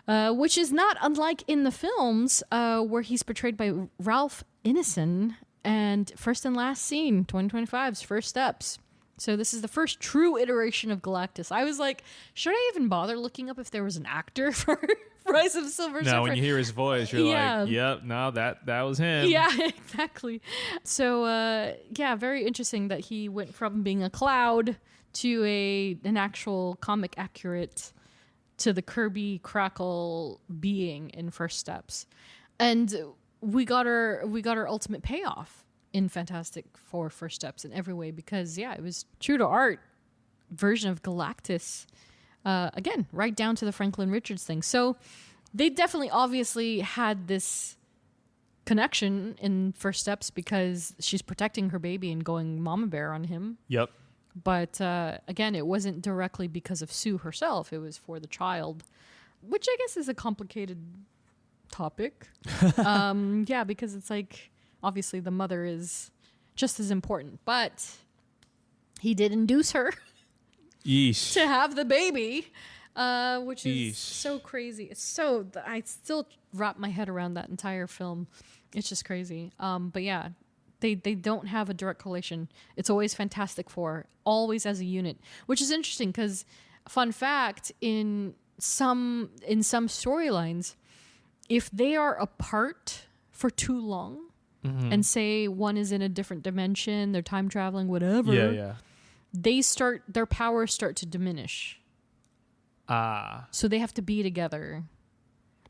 Which is not unlike in the films where he's portrayed by Ralph Ineson and First and Last Scene, 2025's First Steps. So this is the first true iteration of Galactus. I was like, should I even bother looking up if there was an actor for Rise of Silver Surfer? No, when you hear his voice, you're like, yep, no, that was him. Yeah, exactly. So, very interesting that he went from being a cloud to an actual comic accurate to the Kirby Crackle being in First Steps. And we got our ultimate payoff in Fantastic Four First Steps in every way because, it was true to art version of Galactus. Again, right down to the Franklin Richards thing. So they definitely obviously had this connection in First Steps because she's protecting her baby and going mama bear on him. Yep. But again, it wasn't directly because of Sue herself. It was for the child, which I guess is a complicated topic. Because it's like, obviously the mother is just as important. But he did induce her Yeesh. to have the baby, which is Yeesh. so crazy. I still wrap my head around that entire film. It's just crazy. But yeah. They don't have a direct correlation. It's always Fantastic Four, always as a unit, which is interesting because, fun fact, in some storylines, if they are apart for too long, and say one is in a different dimension, they're time traveling, whatever, their powers start to diminish. So they have to be together.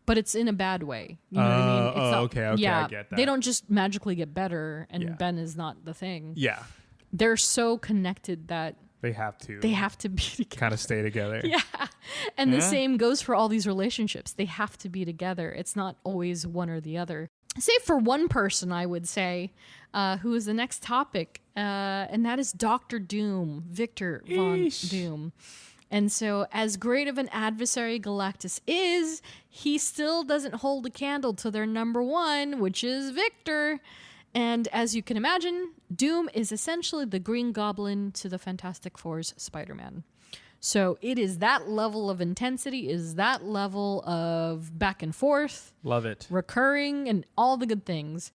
But it's in a bad way. You know what I mean? It's not, okay, I get that. They don't just magically get better and Ben is not the thing. Yeah. They're so connected that They have to be together. kind of stay together. Yeah. And the same goes for all these relationships. They have to be together. It's not always one or the other. Save for one person, I would say, who is the next topic, and that is Dr. Doom, Victor Von Doom. And so, as great of an adversary Galactus is, he still doesn't hold a candle to their number one, which is Victor. And as you can imagine, Doom is essentially the Green Goblin to the Fantastic Four's Spider-Man. So it is that level of intensity, is that level of back and forth. Love it. Recurring and all the good things.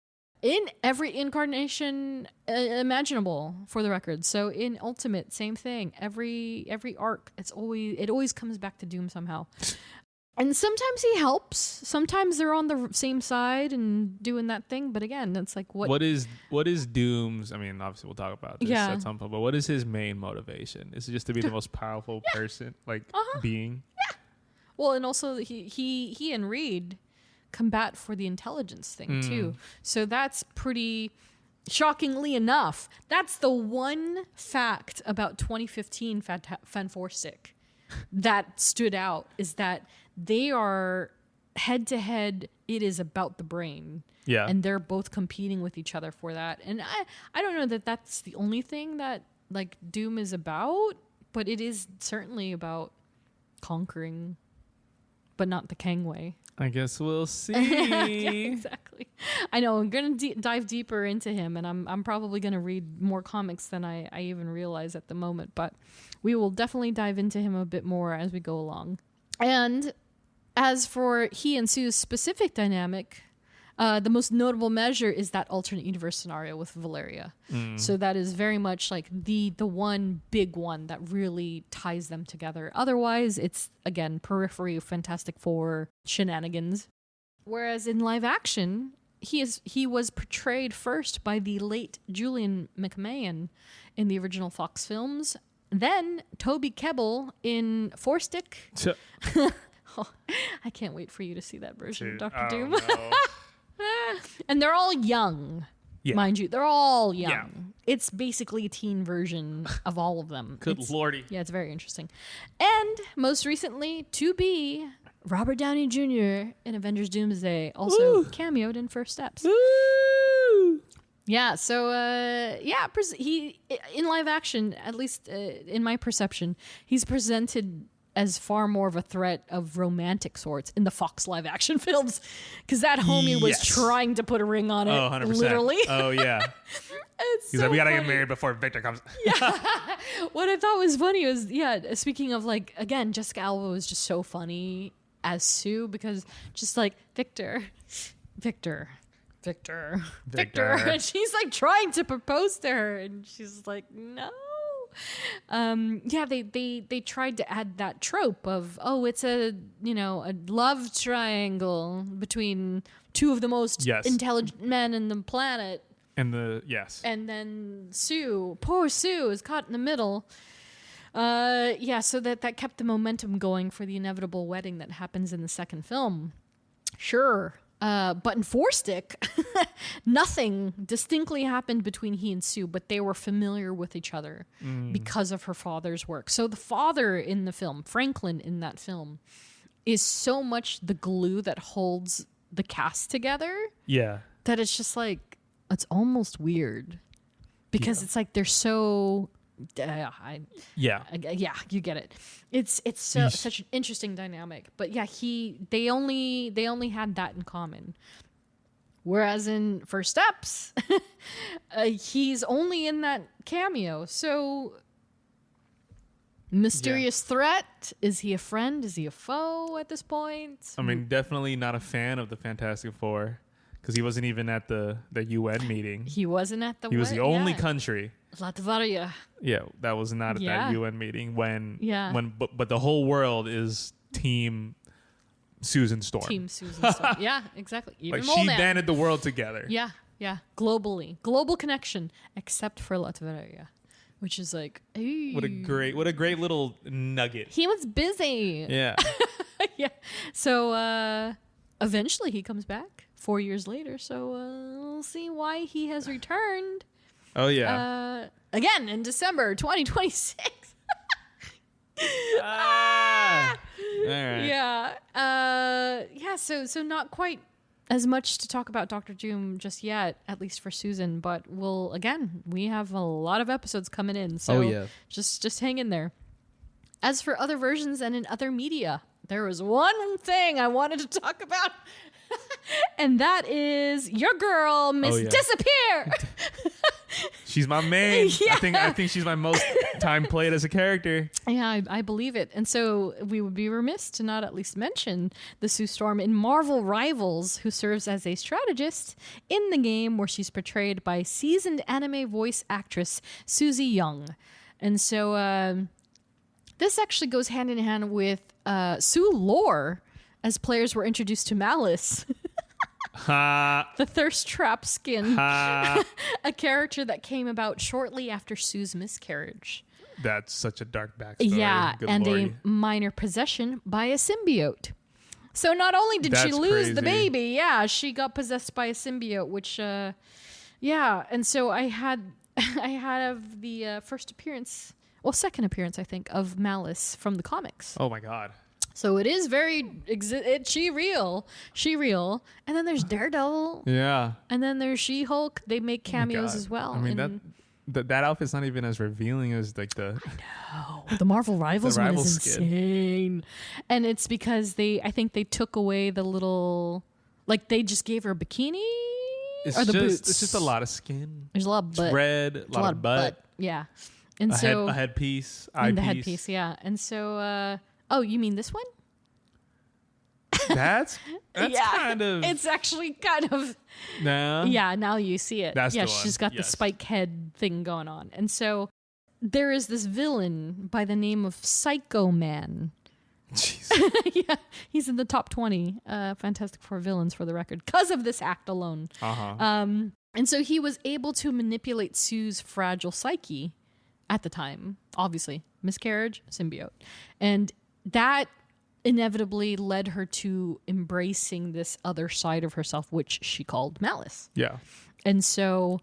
In every incarnation imaginable, for the record. So in Ultimate, same thing. Every arc, it always comes back to Doom somehow. And sometimes he helps. Sometimes they're on the same side and doing that thing. But again, it's like what is Doom's? I mean, obviously we'll talk about this at some point. But what is his main motivation? Is it just to be the most powerful person, being? Yeah. Well, and also he and Reed combat for the intelligence thing too. So that's pretty. Shockingly enough, that's the one fact about 2015 Fanforstic that stood out, is that they are head to head. It is about the brain. Yeah. And they're both competing with each other for that. And I don't know that that's the only thing that Doom is about, but it is certainly about conquering, but not the Kang way. I guess we'll see. Yeah, exactly. I know. I'm going to dive deeper into him, and I'm probably going to read more comics than I even realize at the moment, but we will definitely dive into him a bit more as we go along. And as for he and Sue's specific dynamic, the most notable measure is that alternate universe scenario with Valeria. So that is very much the one big one that really ties them together. Otherwise, it's, again, periphery of Fantastic Four shenanigans. Whereas in live action, he was portrayed first by the late Julian McMahon in the original Fox films. Then Toby Kebbell in Four Stick. Oh, I can't wait for you to see that version of Dr. Doom. No. And they're all young, mind you. They're all young. Yeah. It's basically a teen version of all of them. Good lordy. Yeah, it's very interesting. And most recently, to be Robert Downey Jr. in Avengers Doomsday, also cameoed in First Steps. Woo! Yeah, so, he in live action, at least in my perception, he's presented as far more of a threat of romantic sorts in the Fox live action films, because that homie was trying to put a ring on it. Oh, 100%. Literally. Oh, yeah. He's like, we gotta get married before Victor comes. Yeah. What I thought was funny was, speaking of again, Jessica Alba was just so funny as Sue, because just Victor. And she's trying to propose to her, and she's like, no. They tried to add that trope of, it's a love triangle between two of the most intelligent men in the planet. And then poor Sue is caught in the middle. So that kept the momentum going for the inevitable wedding that happens in the second film. Sure. But in Four Stick, nothing distinctly happened between he and Sue, but they were familiar with each other because of her father's work. So the father in the film, Franklin in that film, is so much the glue that holds the cast together. Yeah. That it's just it's almost weird. Because it's they're so... you get it. It's such an interesting dynamic, but they only had that in common. Whereas in First Steps, he's only in that cameo. So mysterious threat. Is he a friend? Is he a foe at this point? I mean, definitely not a fan of the Fantastic Four, because he wasn't even at the UN meeting. He wasn't at the. He was the only country. Latveria. Yeah, that was not at that UN meeting but the whole world is Team Susan Storm. Team Susan Storm. Yeah, exactly. Even she banded the world together. Yeah. Globally. Global connection, except for Latveria, which is hey. What a great little nugget. He was busy. Yeah. Yeah. So eventually he comes back 4 years later, so we'll see why he has returned. Oh, yeah. Again, in December 2026. All right. Yeah. So not quite as much to talk about Dr. Doom just yet, at least for Susan, but we have a lot of episodes coming in. So just hang in there. As for other versions and in other media, there was one thing I wanted to talk about, and that is your girl, Miss Disappear. She's my main. Yeah. I think she's my most time played as a character. Yeah, I believe it. And so we would be remiss to not at least mention the Sue Storm in Marvel Rivals, who serves as a strategist in the game, where she's portrayed by seasoned anime voice actress Susie Young. And so this actually goes hand in hand with Sue lore, as players were introduced to Malice. The thirst trap skin. A character that came about shortly after Sue's miscarriage. That's such a dark backstory. Yeah, Good and Lordy. a minor possession by a symbiote. So not only did she That's lose the crazy. baby, she got possessed by a symbiote, which, and so I had the first appearance, second appearance, I think, of Malice from the comics. Oh my God. So it is very she real, and then there's Daredevil, Yeah. and then there's She-Hulk. They make cameos God. as well. I mean, that outfit's not even as revealing as like the. The Marvel Rivals one Rival is skin. insane, and it's because I think they took away the little, like they just gave her a bikini or the boots. It's just a lot of skin. There's a lot of butt. It's red, a lot of butt. Yeah, and so A headpiece, and the eyepiece. headpiece, yeah, and so. You mean this one? That's kind of. It's actually kind of. No. Yeah, now you see it. That's the one. She's got the Yes. spike head thing going on. And so there is this villain by the name of Psycho Man. Jeez. Yeah, he's in the top 20 Fantastic Four villains, for the record, because of this act alone. And so he was able to manipulate Sue's fragile psyche at the time. Obviously, miscarriage, symbiote. And that inevitably led her to embracing this other side of herself, which she called Malice. Yeah. And so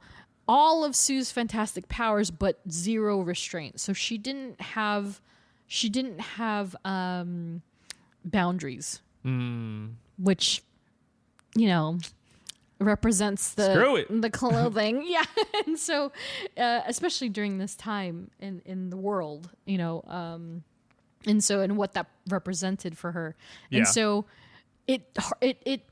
all of Sue's fantastic powers, but zero restraint. So she didn't have boundaries, which, represents the clothing. Yeah. And so, especially during this time in the world, and what that represented for her. Yeah. And so it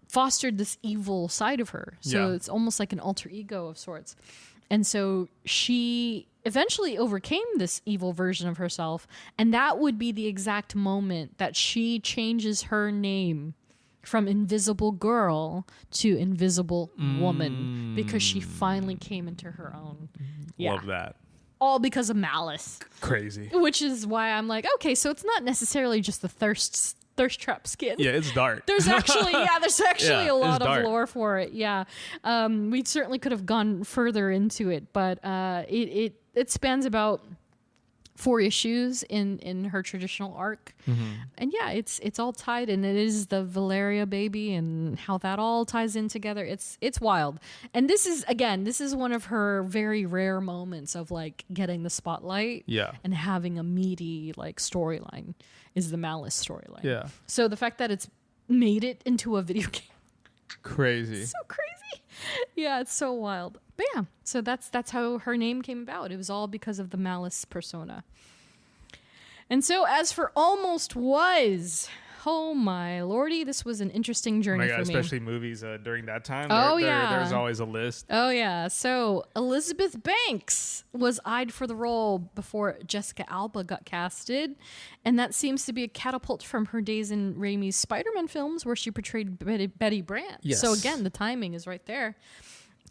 fostered this evil side of her. So it's almost like an alter ego of sorts. And so she eventually overcame this evil version of herself. And that would be the exact moment that she changes her name from Invisible Girl to Invisible Woman, because she finally came into her own. Yeah. Love that. All because of Malice. Crazy. Which is why I'm like, okay, so it's not necessarily just the thirst trap skin. Yeah, it's dark. There's actually a lot of dark. lore for it. Yeah. We certainly could have gone further into it, but it spans about 4 issues in her traditional arc. And yeah, it's all tied, and it is the Valeria baby and how that all ties in together. It's wild. And this is one of her very rare moments of like getting the spotlight and having a meaty like storyline, is the Malice storyline. Yeah. So the fact that it's made it into a video game, Crazy. so crazy. Yeah, it's so wild. But yeah, so that's how her name came about. It was all because of the Malice persona. And so as for Almost Was, oh my lordy, this was an interesting journey for me. Especially movies during that time. There's always a list. Oh yeah. So Elizabeth Banks was eyed for the role before Jessica Alba got casted, and that seems to be a catapult from her days in Raimi's Spider-Man films, where she portrayed Betty Brant. Yes. So again, the timing is right there.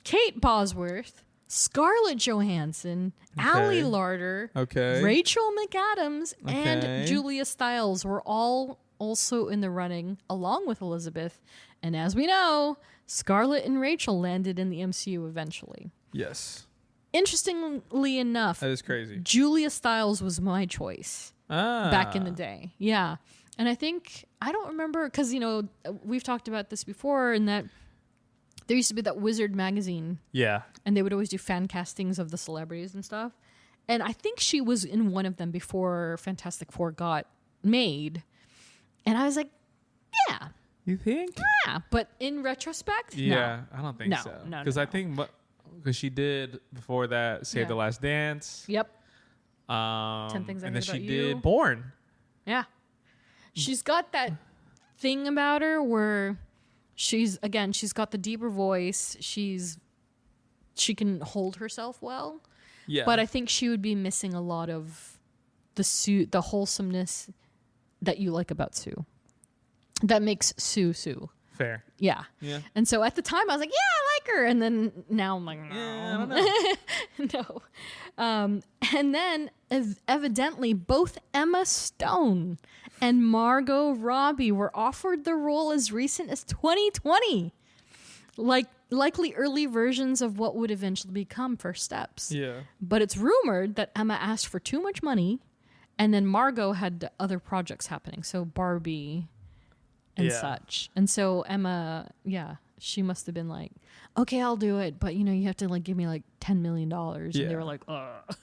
Kate Bosworth, Scarlett Johansson, Ali Larder, Rachel McAdams, and Julia Stiles were all also in the running, along with Elizabeth. And as we know, Scarlett and Rachel landed in the MCU eventually. Yes. Interestingly enough, That is crazy. Julia Stiles was my choice back in the day. Yeah. And I don't remember, because, we've talked about this before, and that there used to be that Wizard magazine. Yeah. And they would always do fan castings of the celebrities and stuff. And I think she was in one of them before Fantastic Four got made. And I was like, yeah. You think? Yeah. But in retrospect, Yeah, I don't think No, so. no, Because I think because she did before that Save the Last Dance. Yep. 10 Things I and Hate then she About You. did Born. Yeah. She's got that thing about her where she's got the deeper voice. She can hold herself well. Yeah. But I think she would be missing a lot of the wholesomeness that you like about Sue. That makes Sue Sue. Fair. Yeah. Yeah. And so at the time I was like, yeah, I like her. And then now I'm like, no. Yeah, I don't know. No. And then evidently both Emma Stone and Margot Robbie were offered the role as recent as 2020. Likely early versions of what would eventually become First Steps. Yeah. But it's rumored that Emma asked for too much money and then Margot had other projects happening. So Barbie and such. And so Emma, she must have been like, okay, I'll do it. But, you have to like give me like $10 million. And they were like, ugh.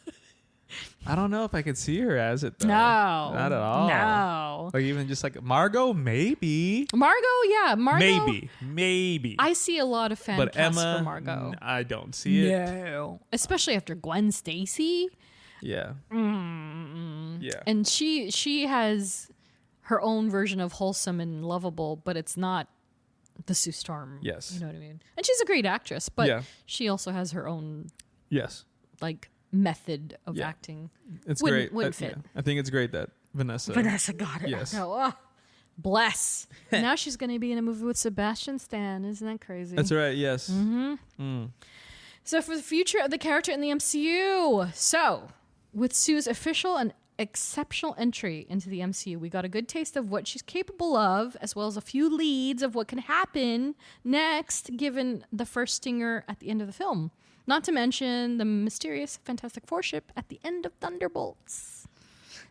I don't know if I could see her as it though. No. Not at all. No. Like even just like Margot, maybe. Margot. Maybe. I see a lot of fan but casts Emma, for Margot. I don't see it. No. Especially after Gwen Stacy. Yeah. Yeah. And she has her own version of wholesome and lovable, but it's not the Sue Storm. Yes. You know what I mean? And she's a great actress, but Yeah. she also has her own Yes. like method of Yeah. acting. It's Wouldn't- great. wouldn't fit. Yeah. I think it's great that Vanessa got it. Yes. No, bless. Now she's going to be in a movie with Sebastian Stan. Isn't that crazy? That's right. Yes. So for the future of the character in the MCU. So with Sue's official and exceptional entry into the MCU, we got a good taste of what she's capable of, as well as a few leads of what can happen next, given the first stinger at the end of the film. Not to mention the mysterious Fantastic Four ship at the end of Thunderbolts.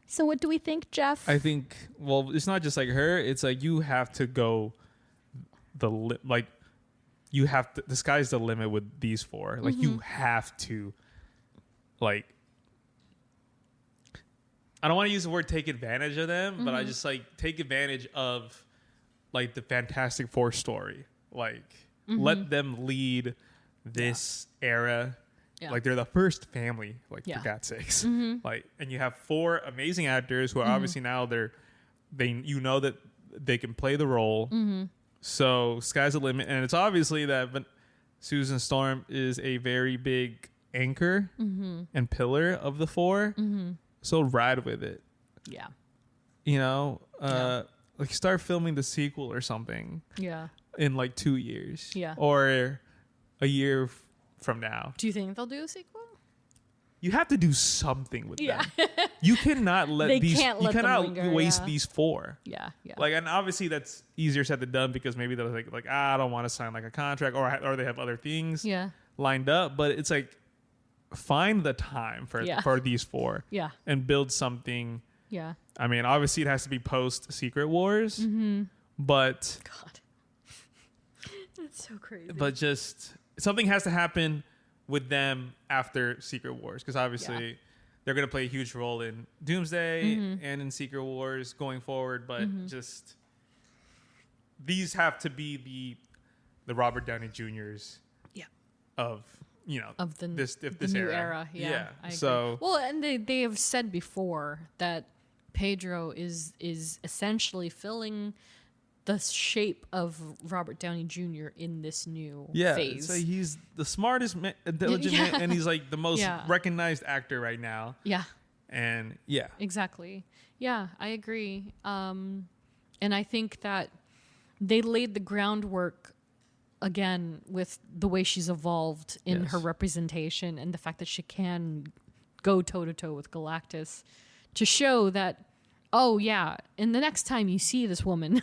So what do we think, Jeff? I think, well, it's not just like her. It's like you have to go you have to, the sky's the limit with these four. Like you have to, like, I don't want to use the word take advantage of them, but I just like take advantage of like the Fantastic Four story. Like let them lead this era. Yeah. Like they're the first family, like for God's sakes. Like, and you have four amazing actors who are obviously now that they can play the role. So sky's the limit, and it's obviously that Susan Storm is a very big anchor and pillar of the four. So ride with it. Yeah. Like start filming the sequel or something. Yeah. In like 2 years. Yeah. Or a year from now. Do you think they'll do a sequel? You have to do something with them. You cannot let They can't let them linger, waste yeah. these four. Yeah. Yeah. Like, and obviously that's easier said than done because maybe they're like I don't want to sign like a contract or they have other things lined up. But it's like find the time for these four. Yeah. And build something. Yeah. I mean, obviously it has to be post Secret Wars, but God, that's so crazy. but just something has to happen with them after Secret Wars because obviously they're going to play a huge role in Doomsday and in Secret Wars going forward. But just these have to be the Robert Downey Jr.'s of this new era. Yeah. I agree. So well, and they have said before that Pedro is essentially filling the shape of Robert Downey Jr. in this new phase. So he's the smartest, intelligent man, and he's like the most recognized actor right now. Yeah. And exactly. Yeah, I agree. And I think that they laid the groundwork again with the way she's evolved in her representation and the fact that she can go toe to toe with Galactus to show that, and the next time you see this woman,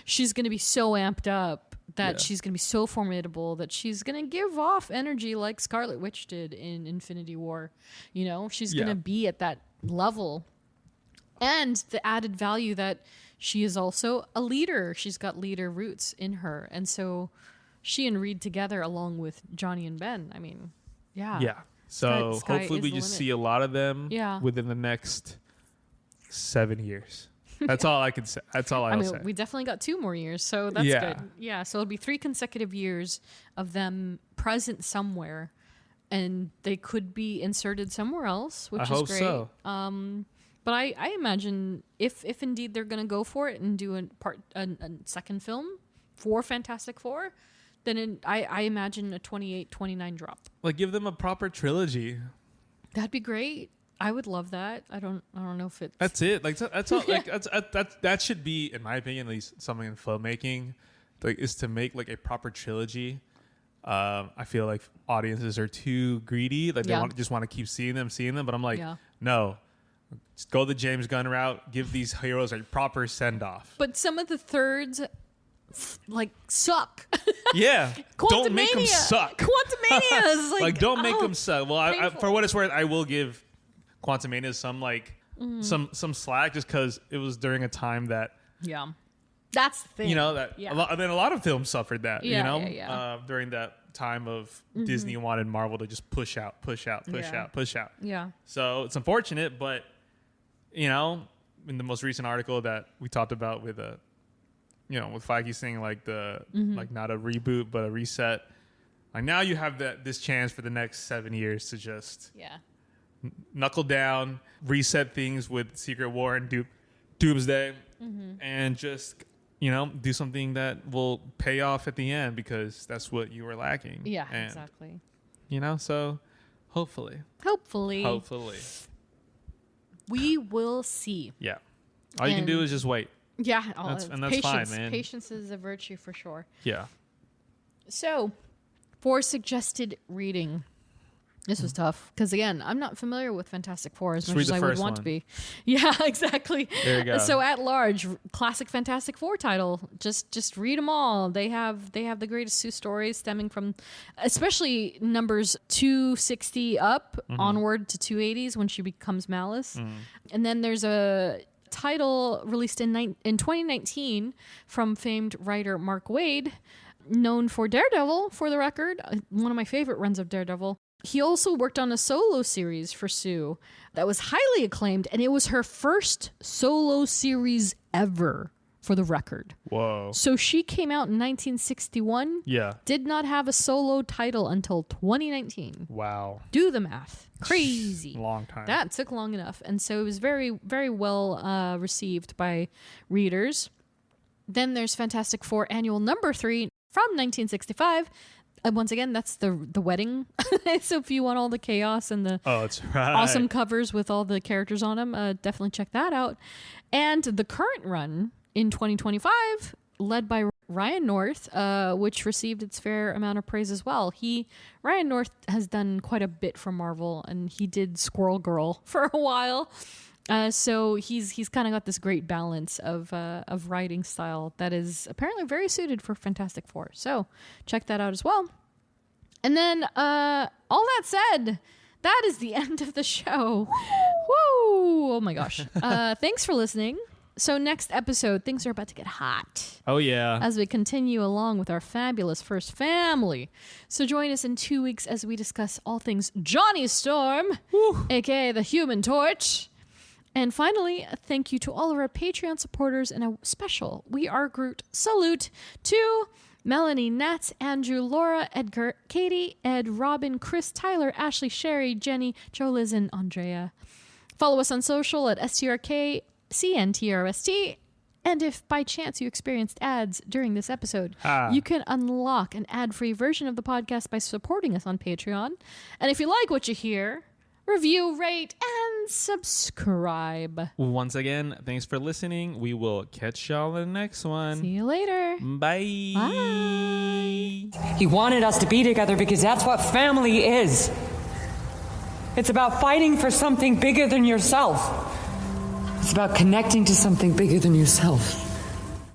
she's going to be so amped up that she's going to be so formidable that she's going to give off energy like Scarlet Witch did in Infinity War. She's going to be at that level. And the added value that she is also a leader. She's got leader roots in her. And so she and Reed together along with Johnny and Ben, I mean, Yeah. So Sky hopefully is we the just limit. see a lot of them within the next 7 years. That's all I can say. That's all I'll say. We definitely got 2 more years, so that's good. Yeah, so it'll be 3 consecutive years of them present somewhere and they could be inserted somewhere else, which I is hope great. so. But I imagine if indeed they're going to go for it and do a second film for Fantastic Four, then I imagine a 28, 29 drop. Like, give them a proper trilogy. That'd be great. I would love that. I don't know if it's... That's it. Like, that's all. Like, that should be, in my opinion, at least something in filmmaking, like, is to make like a proper trilogy. I feel like audiences are too greedy. Like, they just want to keep seeing them. But I'm like, no. Just go the James Gunn route. Give these heroes a proper send off. But some of the thirds, like, suck. Yeah, don't make them suck. Quantumania is like, don't make them suck. Well, I, for what it's worth, I will give Quantumania some like some slack, just because it was during a time that that's the thing. You know that a lot of films suffered that. During that time of Disney wanted Marvel to just push out. Yeah. So it's unfortunate, but in the most recent article that we talked about with with Feige saying like like not a reboot but a reset, like now you have this chance for the next 7 years to just knuckle down, reset things with Secret War and Doomsday, and just do something that will pay off at the end, because that's what you were lacking. Yeah, and, exactly. So hopefully we will see. Yeah, all you can do is just wait. Yeah, that's patience, fine, man. Patience is a virtue for sure. Yeah. So, for suggested reading, this was tough because, again, I'm not familiar with Fantastic Four as much as I would want to be. Yeah, exactly. There you go. So, at large, classic Fantastic Four title. Just read them all. They have the greatest Sue stories stemming from, especially numbers 260 up onward to 280s when she becomes Malice, and then there's a title released in 2019 from famed writer Mark Waid, known for Daredevil, for the record, one of my favorite runs of Daredevil. He also worked on a solo series for Sue that was highly acclaimed, and it was her first solo series ever, for the record. Whoa. So she came out in 1961. Yeah. Did not have a solo title until 2019. Wow. Do the math. Crazy. Long time. That took long enough. And so it was very, very well received by readers. Then there's Fantastic Four Annual Number 3 from 1965. Once again, that's the wedding. So if you want all the chaos and the that's right. awesome covers with all the characters on them, definitely check that out. And the current run in 2025, led by Ryan North, which received its fair amount of praise as well. Ryan North has done quite a bit for Marvel, and he did Squirrel Girl for a while. So he's kind of got this great balance of writing style that is apparently very suited for Fantastic Four. So check that out as well. And then all that said, that is the end of the show. Woo! Oh my gosh. Thanks for listening. So next episode, things are about to get hot. Oh, yeah. As we continue along with our fabulous first family. So join us in 2 weeks as we discuss all things Johnny Storm, a.k.a. the Human Torch. And finally, thank you to all of our Patreon supporters and a special We Are Groot salute to Melanie, Nats, Andrew, Laura, Edgar, Katie, Ed, Robin, Chris, Tyler, Ashley, Sherry, Jenny, Joe, Liz, and Andrea. Follow us on social at STRKCNTRST. And if by chance you experienced ads during this episode, you can unlock an ad-free version of the podcast by supporting us on Patreon. And if you like what you hear, review, rate, and subscribe. Once again, thanks for listening. We will catch y'all in the next one. See you later. Bye. Bye. He wanted us to be together because that's what family is. It's about fighting for something bigger than yourself. It's about connecting to something bigger than yourself.